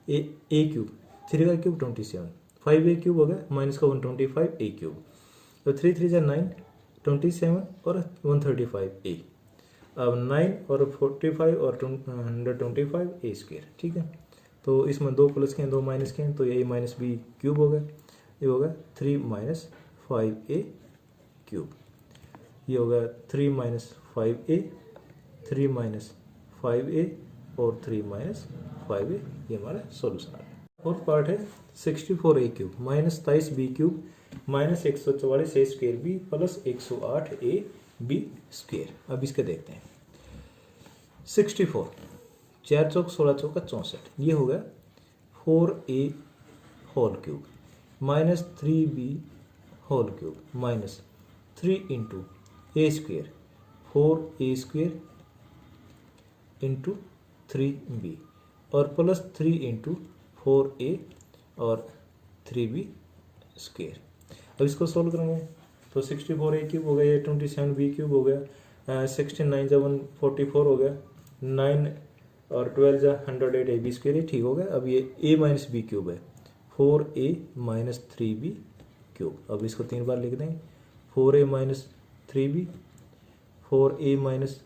a क्यूब 3 का क्यूब 27 5a क्यूब हो गया माइनस का 125a क्यूब, तो 3 3 ज़ा 9 27 और 135a। अब 9 और 45 और 125a स्क्वायर, ठीक है। तो इसमें 2 प्लस के हैं 2 माइनस के हैं, तो ये a माइनस बी क्यूब हो गया, ये होगा 3 माइनस 5a क्यूब, ये होगा 3 माइनस 5a, 3 माइनस 5a और 3 माइनस 5a, ये हमारा सॉल्यूशन आ गया। फोर्थ पार्ट है 64a cube minus 23b cube minus 144 a square B plus 108 a B square. अब इसके देखते हैं 64, 4 चौक 16 चौका 64, ये हो गया 4a whole cube minus 3b whole cube minus 3 into A square 4a square into 3b और प्लस 3 इंटू 4a और 3b स्क्वेयर। अब इसको सोल्व करेंगे तो 64a क्यूब हो गया, ये 27b क्यूब हो गया, 16 9 144 हो गया, 9 और 12 108 ab स्क्वेयर, ठीक हो गया। अब ये a माइनस बी क्यूब है 4a माइनस 3b क्यूब। अब इसको 3 बार लिख देंगे 4a minus 3b, 4a minus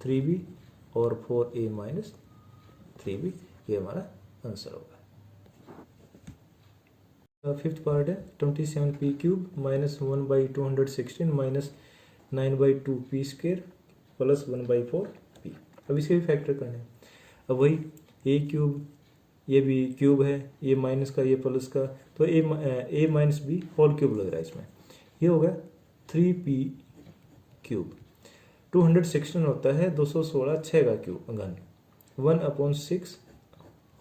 3b और 4a माइनस 3b, ये हमारा आंसर होगा। फिफ्थ पार्ट है 27p cube minus 1/216 minus 9/2p square plus 1/4p। अब इसके भी फैक्टर करने हैं। अब वही a क्यूब, ये भी क्यूब है, ये माइनस का ये प्लस का, तो a minus B whole cube लग रहा है इसमें, ये होगा 3p क्यूब। 216 होता है 216 6 का क्यूब घन 1/6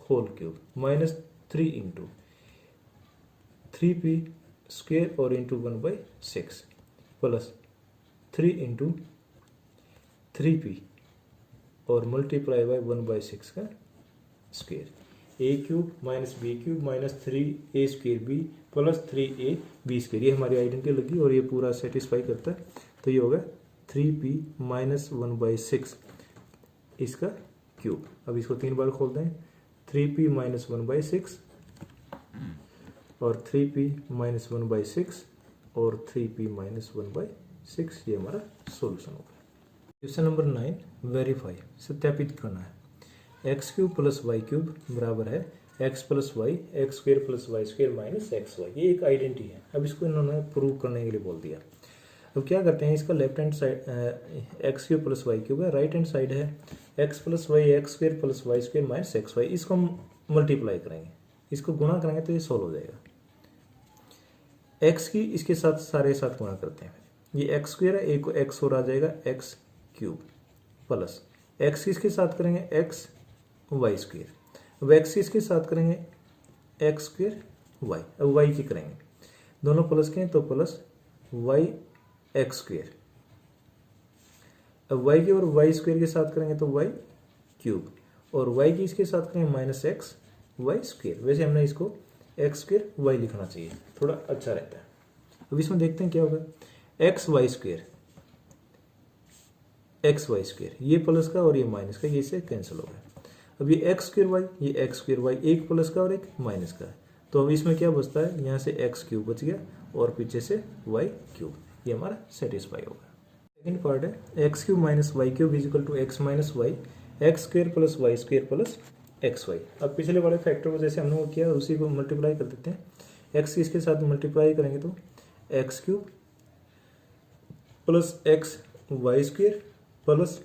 whole cube minus 3 into 3p square और इंटू 1/6 प्लस 3 इंटू 3p और मल्टीप्लाई बाय 1/6 का square. a cube minus B cube minus 3a square b plus 3a b square, ये हमारी आइडेंटिटी लगी और ये पूरा सेटिस्फाई करता है, तो ये होगा 3p माइनस 1/6 इसका क्यूब। अब इसको 3 बार खोल दें 3p माइनस 1/6 और 3p माइनस 1/6 और 3p माइनस 1/6, ये हमारा सॉल्यूशन होगा। क्वेश्चन नंबर 9, वेरीफाई, सत्यापित करना है। X cube plus Y cube बराबर है x plus Y X square plus Y square minus x Y, ये एक आइडेंटिटी है। अब इसको इन्होंने प्रूव करने के लिए बोल दिया। अब क्या करते हैं, इसका left hand side X cube plus Y cube है, राइट हैंड साइड है x plus Y X square plus Y square minus x Y, इसको हम मल्टीप्लाई करेंगे, इसको गुणा करेंगे तो ये सोल्व हो जाएगा। एक्स की इसके साथ सारे साथ गुणा करते हैं, ये एक्स स्क्वेयर है, एक एक्स और आ जाएगा एक्स क्यूब प्लस एक्स इसके साथ करेंगे एक्स वाई स्क्वेयर, अब एक्स इसके साथ करेंगे एक्स स्क्वेयर वाई, अब वाई की करेंगे, दोनों प्लस के हैं तो प्लस वाई एक्स स्क्वेयर, अब वाई के और वाई स्क्वेयर के साथ करेंगे तो वाई क्यूब और वाई की इसके साथ करेंगे माइनस एक्स वाई स्क्वेयर। वैसे हमने इसको एक्स स्क्वेयर वाई लिखना चाहिए, थोड़ा अच्छा रहता है। अब इसमें देखते हैं क्या होगा, X Y square X Y square, ये प्लस का और ये माइनस का, ये से कैंसिल हो गया। अब ये एक्स स्क्वेयर वाई, ये एक्स स्क्वेयर वाई, एक प्लस का और एक माइनस का, तो अब इसमें क्या बचता है, यहाँ से एक्स क्यूब बच गया और पीछे से वाई क्यूब, ये हमारा सेटिस्फाई होगा। सेकेंड पार्ट है X cube minus Y cube is equal to X minus Y X square plus Y square plus X Y. अब पिछले वाले फैक्टर को जैसे हमने वो किया उसी को मल्टीप्लाई कर देते हैं, एक्स इसके साथ मल्टीप्लाई करेंगे तो x cube plus X Y square plus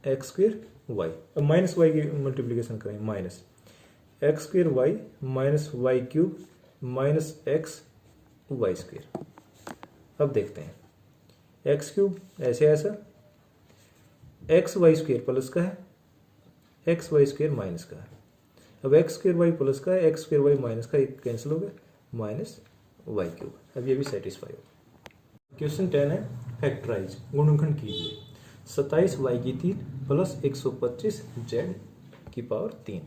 X square Y. अब माइनस वाई की मल्टीप्लीकेशन करेंगे, minus X square Y minus Y cube minus x Y square. अब देखते हैं एक्स क्यूब ऐसे ऐसा, एक्स वाई स्क्वेयर प्लस का है, एक्स वाई स्क्वेयर माइनस का है, अब एक्स स्क्वेयर वाई प्लस का है, एक्स स्क्वेयर वाई माइनस का, एक कैंसिल हो गया, माइनस वाई क्यूब। अब ये भी सेटिस्फाई होगा। क्वेश्चन 10 है फैक्टराइज, गुणनखंड कीजिए 27 वाई की 3 प्लस 125 जेड की पावर 3।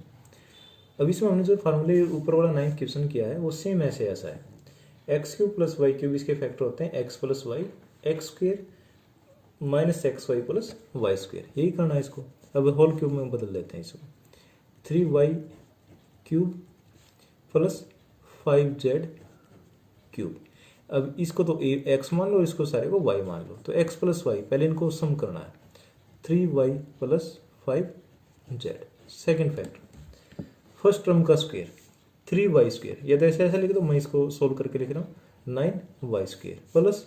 अब इसमें हमने जो फार्मूले ऊपर वाला 9th क्वेश्चन किया है वो सेम ऐसे ऐसा है, X cube plus Y cube, इसके फैक्टर होते हैं X plus Y X square minus x Y plus Y square, यही करना है इसको। अब होल क्यूब में बदल देते हैं इसको, 3y cube plus 5z cube. अब इसको तो x मान लो, इसको सारे को y मान लो, तो x प्लस वाई, पहले इनको सम करना है, 3y plus 5z। Second factor first term का स्क्वायर 3y², या तो ऐसे ऐसा लिख दो, मैं इसको सोल्व करके लिख रहा हूँ 9y² plus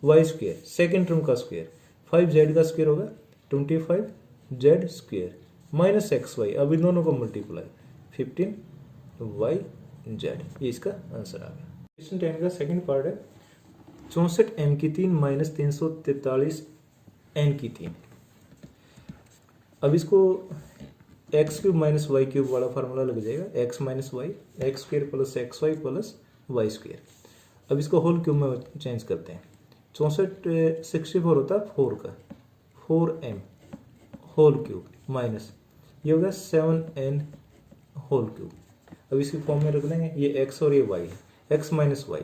y², second term का स्क्वायर 5z का स्क्वायर होगा 25z² माइनस xy, अब इन दोनों को मल्टीप्लाई 15yz, ये इसका आंसर आ गया। क्वेश्चन 10 का सेकंड पार्ट है 64m³ माइनस 343n³। अब इसको x³ माइनस y³ वाला फार्मूला लग जाएगा, x minus Y x² plus xy plus y²। अब इसको होल क्यूब में चेंज करते हैं। 64 होता है 4 का 4m होल क्यूब माइनस ये होगा 7n होल क्यूब। अब इसके फॉर्म में रख देंगे, ये x और ये y है, x minus Y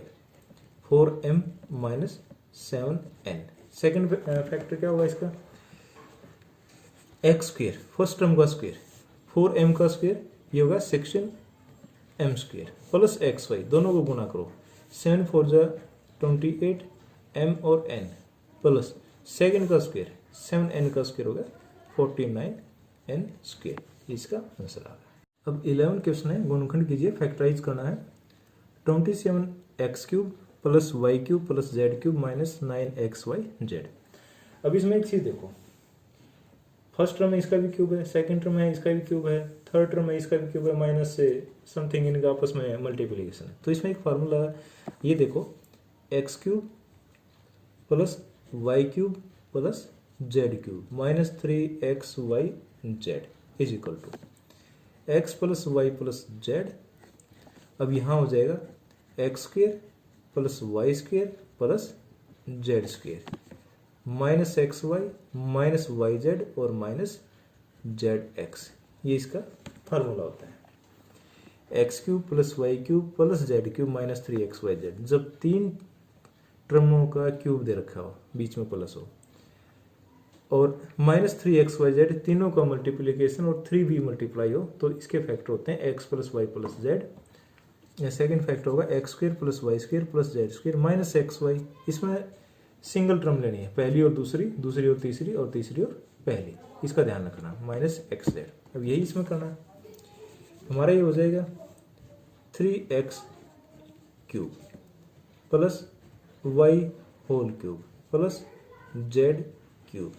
4m minus 7n। Second factor क्या होगा इसका, x², फर्स्ट टर्म का स्क्वायर 4m का स्क्वायर, ये होगा 16m² प्लस xy, दोनों को गुना करो 7 4 जा 28 m और n प्लस सेकेंड का स्क्वायर 7n का स्क्वायर होगा 49n², इसका आंसर आ गया। अब 11 क्वेश्चन है, गुणनखंड कीजिए, फैक्टराइज करना है। 27x³ plus y³ plus z³ minus 9xyz। अब इसमें एक चीज देखो, फर्स्ट टर्म में इसका भी क्यूब है, सेकंड टर्म है इसका भी क्यूब है, थर्ड टर्म में इसका भी क्यूब है, माइनस से समथिंग इनका आपस में मल्टीप्लिकेशन है। तो इसमें एक फार्मूला ये देखो, x³ plus y³ plus z³ minus 3xyz is equal to x plus Y plus Z. अब यहाँ हो जाएगा x² plus y² plus z² minus xy minus yz और माइनस zx, ये इसका फार्मूला होता है। x³ plus y³ plus z³ minus 3xyz। जब तीन टर्मों का क्यूब दे रखा हो, बीच में प्लस हो, और माइनस 3xyz, तीनों का मल्टीप्लीकेशन और 3 भी मल्टीप्लाई हो, तो इसके फैक्टर होते हैं x plus Y plus Z. Second factor होगा x² plus y² plus z² minus xy। इसमें सिंगल टर्म लेनी है, पहली और दूसरी, दूसरी और तीसरी, और तीसरी और पहली, इसका ध्यान रखना, माइनस xz। अब यही इसमें करना है, हमारा ये हो जाएगा 3x³ plus y whole cube plus z³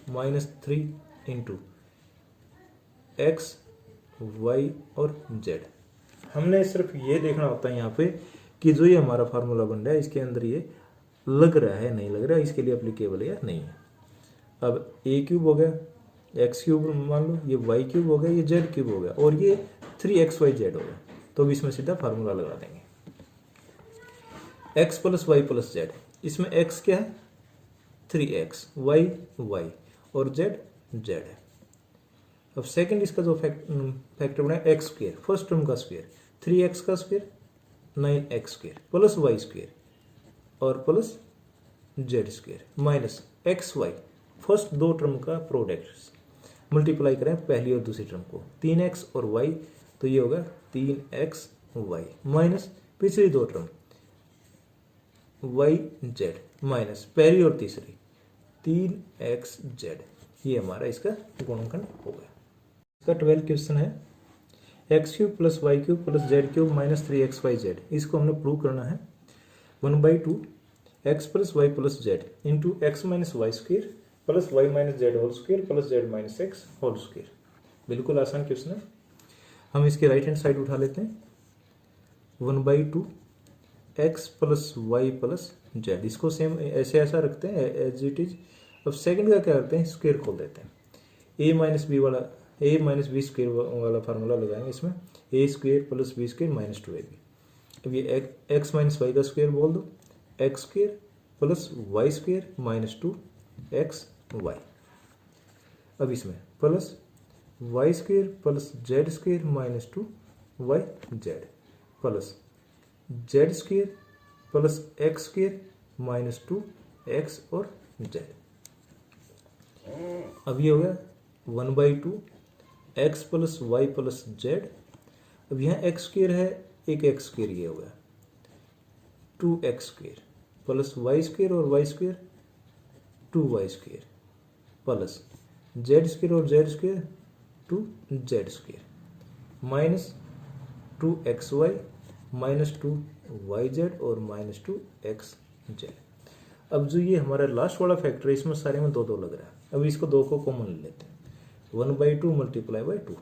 minus 3 into x y और z। हमने सिर्फ ये देखना होता है यहाँ पे कि जो ये हमारा फार्मूला बन रहा है इसके अंदर ये लग रहा है नहीं लग रहा है, इसके लिए एप्लीकेबल है या नहीं है। अब a³ हो गया, x³ मान लो, ये y³ हो गया, ये z³ हो गया, और ये 3xyz हो गया, तो अब इसमें सीधा फार्मूला लगा देंगे। x plus Y plus Z, इसमें x क्या है 3x, y y और z z है। अब सेकंड इसका जो फैक्टर बना है x² फर्स्ट टर्म का स्क्वायर 3x का स्क्वायर 9x² प्लस y² और plus z² minus xy, first दो टर्म का प्रोडक्ट मल्टीप्लाई करें पहली और दूसरी टर्म को, 3x और y, तो ये होगा 3xy माइनस पिछली दो टर्म yz माइनस पहली और तीसरी 3xz, ये हमारा इसका गुणनखंड हो गया। इसका 12 क्वेश्चन है x³ plus y³ plus z³ minus 3xyz। इसको हमने प्रूव करना है 1/2 x plus Y plus Z into X minus Y square plus Y minus Z whole square plus Z minus X whole square. बिल्कुल आसान question है। हम इसके right hand side उठा लेते हैं 1/2 X plus Y plus Z, इसको same ऐसे ऐसा रखते हैं एज इट इज। अब सेकंड का क्या करते हैं, स्क्वेयर खोल देते हैं, a माइनस बी वाला a माइनस बी स्क्वेयर वाला फार्मूला लगाएंगे इसमें, a square plus B square minus 2ab। अब ये x माइनस वाई का स्क्वेयर बोल दो, X square plus Y square minus 2xy। अब इसमें plus Y square plus Z square minus 2yz plus Z square plus X square minus 2x और z। अब ये हो गया 1/2 X plus Y plus Z. अब यहाँ एक्स स्क्वेयर है, एक एक्स स्क्वेयर ये हो गया 2x square plus Y square और Y square 2y square plus Z square और Z square 2z square minus 2xy minus 2yz और माइनस 2xz। अब जो ये हमारा लास्ट वाला फैक्टर है इसमें सारे में दो दो लग रहा है। अब इसको दो को कॉमन ले लेते हैं। 1/2 multiply by 2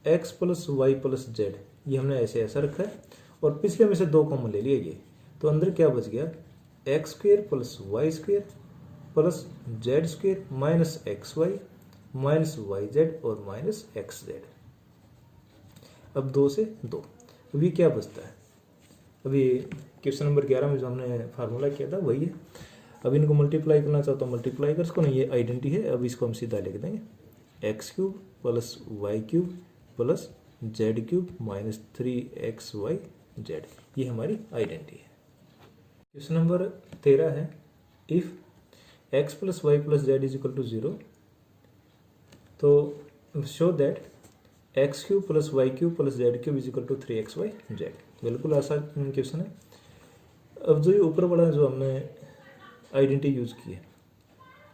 x plus Y plus Z, ये हमने ऐसे ऐसा रखा है और पिछले में से दो कॉमन ले लिए ये, तो अंदर क्या बच गया X square plus Y square plus Z square minus x Y minus Y Z और माइनस एक्स जेड। अब 2 से 2, अब ये क्या बचता है, अभी क्वेश्चन नंबर 11 में जो हमने फार्मूला किया था वही है। अब इनको मल्टीप्लाई करना चाहता हूँ, मल्टीप्लाई कर इसको ना, ये आइडेंटिटी है। अब इसको हम सीधा लिख देंगे X cube plus Y cube plus Z cube minus 3xy Z, ये हमारी आइडेंटिटी है। क्वेश्चन नंबर 13 है, if x plus Y plus Z is equal to 0, तो show that X cube plus Y cube plus Z cube is equal to 3xy Z. बिल्कुल आसान question है। अब जो ये ऊपर वाला जो हमने आइडेंटिटी यूज की है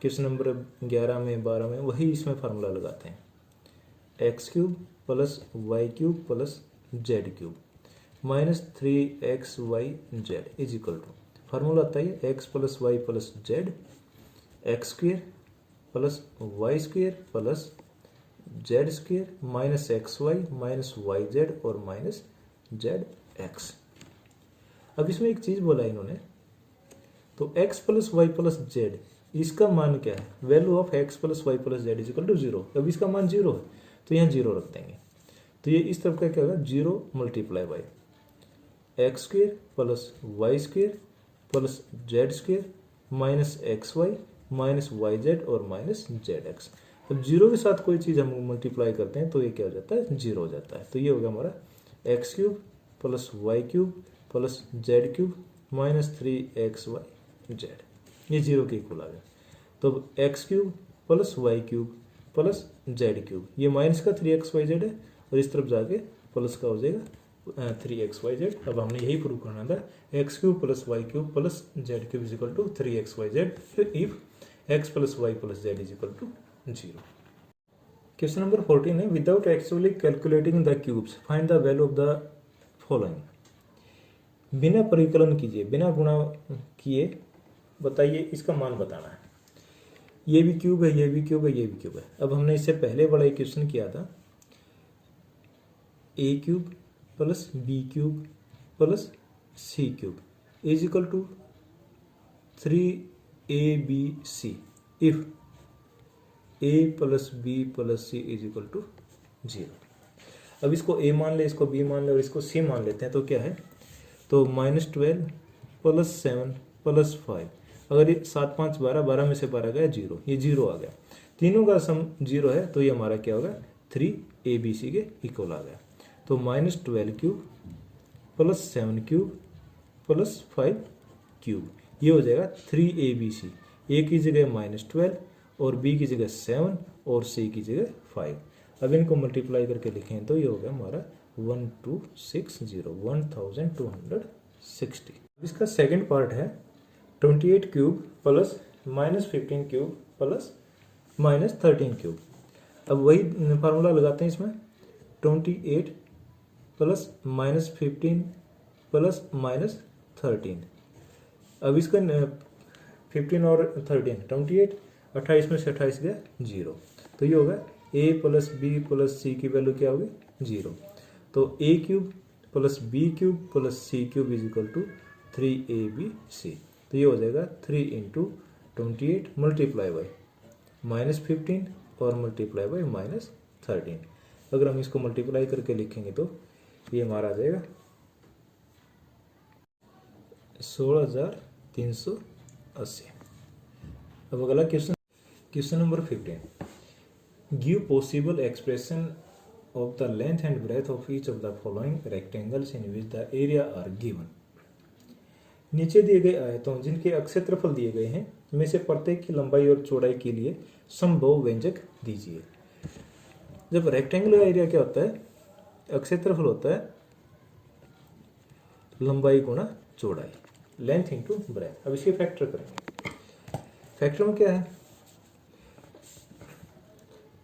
क्वेश्चन नंबर 11 में 12 में, वही इसमें फार्मूला लगाते हैं। X cube plus Y cube plus Z cube minus 3xy z is equal to, formula आता है x plus Y plus z x square plus Y square plus Z square minus x Y minus Y Z और minus z x. अब इसमें एक चीज बोला इन्होंने, तो x plus Y plus z, इसका मान क्या है, value of x plus Y plus Z is equal to 0। अब इसका मान 0 है तो यहाँ 0 रख देंगे, तो ये इस तरफ का क्या होगा 0 multiply by x square plus Y square plus Z square minus x Y minus Y Z और माइनस जेड एक्स। अब 0 के साथ कोई चीज़ हम मल्टीप्लाई करते हैं तो ये क्या हो जाता है 0 हो जाता है। तो ये हो गया हमारा x cube plus Y cube plus Z cube minus 3xy Z, ये 0 के इक्वल आ गया। तो x cube plus Y cube plus Z cube, ये माइनस का 3xy जेड है और इस तरफ जाके प्लस का हो जाएगा 3xy जेड। अब हमने यही प्रूव करना था, x cube plus Y cube plus Z cube is equal to 3xy z if x plus Y plus Z is equal to 0। Question number 14 है, without actually calculating the cubes find the value of the following. बिना परिकलन कीजिए, बिना गुणा किए बताइए इसका मान बताना है। ये भी क्यूब है, ये भी क्यूब है, ये भी क्यूब है। अब हमने इससे पहले वाला एक क्वेश्चन किया था, A cube plus B cube plus C cube is equal to 3abc if a plus B plus C is equal to 0। अब इसको a मान ले, इसको b मान ले और इसको c मान लेते हैं, तो क्या है, तो -12 प्लस 7 प्लस 5, अगर ये 7 5 12, 12 में से 12 गया 0, ये 0 आ गया। तीनों का सम 0 है तो ये हमारा क्या होगा 3abc के इक्वल आ गया। तो -12 cube plus 7 cube plus 5 cube, ये हो जाएगा 3abc। ए की जगह -12 और बी की जगह 7 और सी की जगह 5। अब इनको मल्टीप्लाई करके लिखें तो ये हो गया हमारा 1260। इसका सेकंड पार्ट है 28 cube plus -15 cube plus -13 cube. अब वही फार्मूला लगाते हैं इसमें, 28 प्लस -15 प्लस -13। अब इसका 15 और 13, 28, 28 में से 28 गया 0, तो ये होगा a plus B plus c की वैल्यू क्या होगी 0। तो a cube plus B cube plus C cube is equal to 3abc। तो ये हो जाएगा 3 इंटू 28 मल्टीप्लाई बाई -15 और मल्टीप्लाई बाई -13। अगर हम इसको मल्टीप्लाई करके लिखेंगे तो ये हमारा आ जाएगा 16,380। अब अगला question number 15, give possible expression of the length and breadth of each of the following rectangles in which the area are given. नीचे दिए गए आयतों जिनके अक्षेत्रफल दिए गए हैं में से प्रत्येक की लंबाई और चौड़ाई के लिए संभव व्यंजक दीजिए। जब रेक्टेंगुलर एरिया क्या होता है, अक्षेत्रफल होता है लंबाई गुणा चौड़ाई, लेंथ इंटू ब्रेथ। अब इसके फैक्टर करेंगे। फैक्टर में क्या है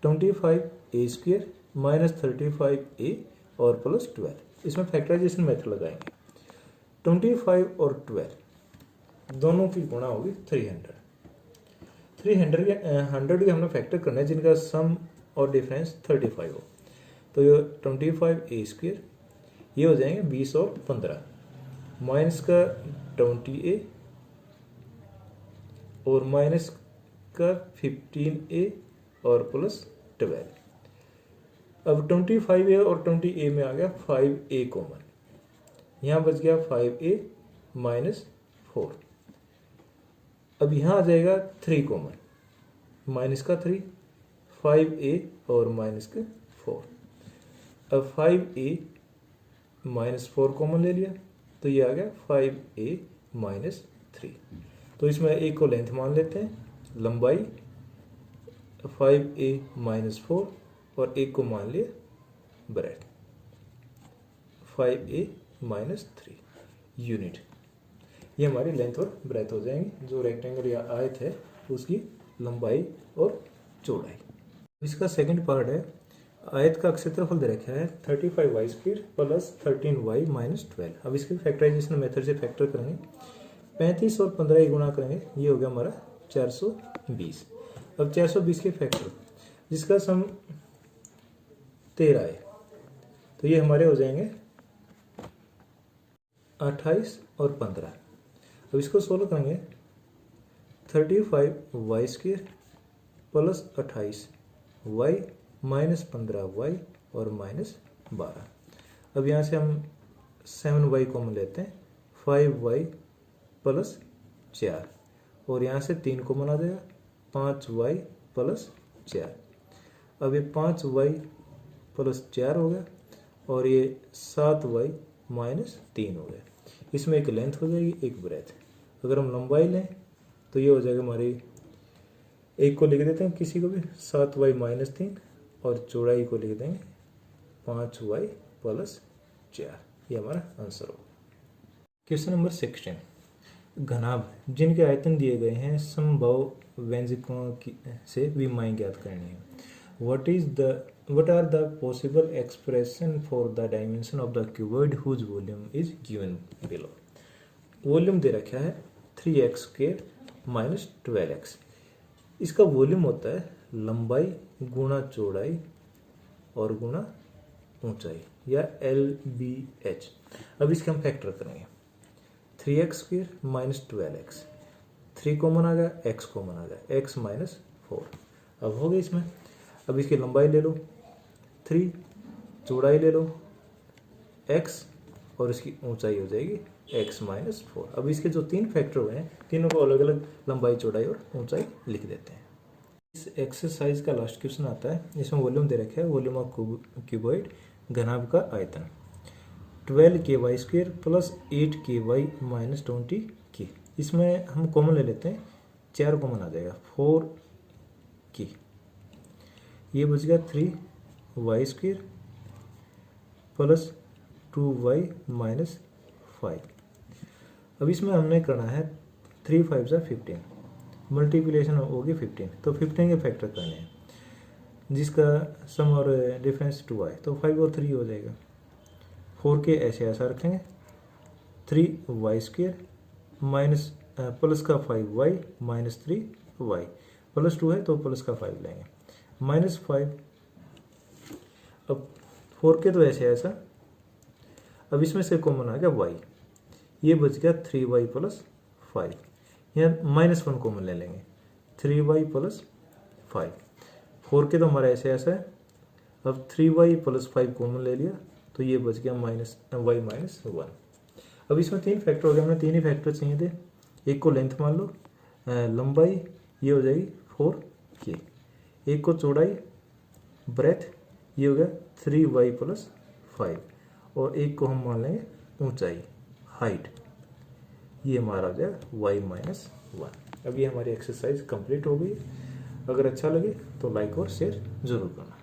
25a² माइनस 35a और प्लस 12। इसमें फैक्टराइजेशन मेथड लगाएंगे। 25 और 12 दोनों की गुणा होगी 300। 300 के 100 के हमने फैक्टर करना है जिनका सम और डिफरेंस 35 हो। तो ये 25a² ये हो जाएंगे 20 और 15 माइनस का 20a और माइनस का 15a और प्लस 12। अब 25a और 20a में आ गया 5a कॉमन, यहाँ बच गया 5a माइनस 4। अब यहाँ आ जाएगा 3 कॉमन, माइनस का 3, 5a और माइनस का 4। अब 5a माइनस 4 कॉमन ले लिया तो ये आ गया 5a माइनस 3। तो इसमें a को लेंथ मान लेते हैं, लंबाई 5a माइनस 4 और एक को मान लिया ब्रेथ 5a माइनस 3 यूनिट। ये हमारी लेंथ और ब्रेथ हो जाएंगी जो रेक्टेंगल या आयत है उसकी लंबाई और चौड़ाई। इसका सेकंड पार्ट है, आयत का क्षेत्रफल दे रखा है 35y² प्लस 13y माइनस 12। अब इसके फैक्टराइजेशन मेथड से फैक्टर करेंगे, 35 और 15 की गुणा करेंगे, ये हो गया हमारा 420। अब 420 के फैक्टर जिसका सम 13 है तो ये हमारे हो जाएंगे 28 और 15। अब इसको सोल्व करेंगे, 35y² plus 28y minus 15y और माइनस 12। अब यहाँ से हम 7y कॉमन लेते हैं, 5y प्लस 4 और यहाँ से 3 कॉमन आ जाएगा, 5y प्लस 4। अब ये 5y प्लस 4 हो गया और ये 7y माइनस 3 हो गया। इसमें एक लेंथ हो जाएगी, एक ब्रेथ। अगर हम लंबाई लें तो ये हो जाएगा हमारी, एक को लिख देते हैं किसी को भी 7y माइनस 3 और चौड़ाई को लिख देंगे 5y प्लस 4। ये हमारा आंसर होगा। क्वेश्चन नंबर 16, घनाभ जिनके आयतन दिए गए हैं समबाहु व्यंजकों से विमाएं ज्ञात करनी है। What are the possible expression for the dimension of the cuboid whose volume is given below? Volume दे रखा है 3x² माइनस 12x। इसका वॉल्यूम होता है लंबाई गुणा चौड़ाई और गुणा ऊंचाई या LBH। अब इसके हम फैक्टर करेंगे, 3x² माइनस 12x, 3 कॉमन आ गया, x कॉमन आ गया, x माइनस 4। अब हो गया इसमें। अब इसकी लंबाई ले लो 3, चौड़ाई ले लो x और इसकी ऊंचाई हो जाएगी x माइनस 4। अब इसके जो 3 फैक्टर हुए हैं तीनों को अलग अलग लंबाई चौड़ाई और ऊंचाई लिख देते हैं। इस एक्सरसाइज का लास्ट क्वेश्चन आता है, इसमें वॉल्यूम दे रखा है, वॉल्यूम ऑफ क्यूबॉइड घनाभ का आयतन 12ky² plus 8ky minus 20k। इसमें हम कॉमन ले लेते हैं, 4 कॉमन आ जाएगा 4k, ये बच गया 3y² प्लस 2y माइनस 5। अब इसमें हमने करना है 3 5 जा 15, मल्टीप्लिकेशन होगी 15, तो 15 के फैक्टर करने हैं जिसका सम और डिफरेंस 2y, तो 5 और 3 हो जाएगा। 4k ऐसा रखेंगे, 3y² माइनस प्लस का 5y माइनस 3y प्लस 2 है तो प्लस का 5 लेंगे, माइनस 5। अब 4k तो ऐसा। अब इसमें से कॉमन आ गया y, ये बच गया 3y प्लस 5। यहाँ माइनस 1 कॉमन ले लेंगे, 3y प्लस 5। 4k तो हमारा ऐसा है। अब 3y प्लस 5 कॉमन ले लिया तो ये बच गया माइनस y माइनस 1। अब इसमें 3 फैक्टर हो गए, हमें 3 ही फैक्टर चाहिए थे। एक को लेंथ मान लो, लंबाई ये हो जाएगी 4k, एक को चौड़ाई ब्रेथ ये हो गया 3y प्लस 5 और एक को हम मान लेंगे ऊंचाई हाइट, ये हमारा हो जाएगा y माइनस 1। अब ये हमारी एक्सरसाइज कंप्लीट हो गई। अगर अच्छा लगे तो लाइक और शेयर जरूर करना।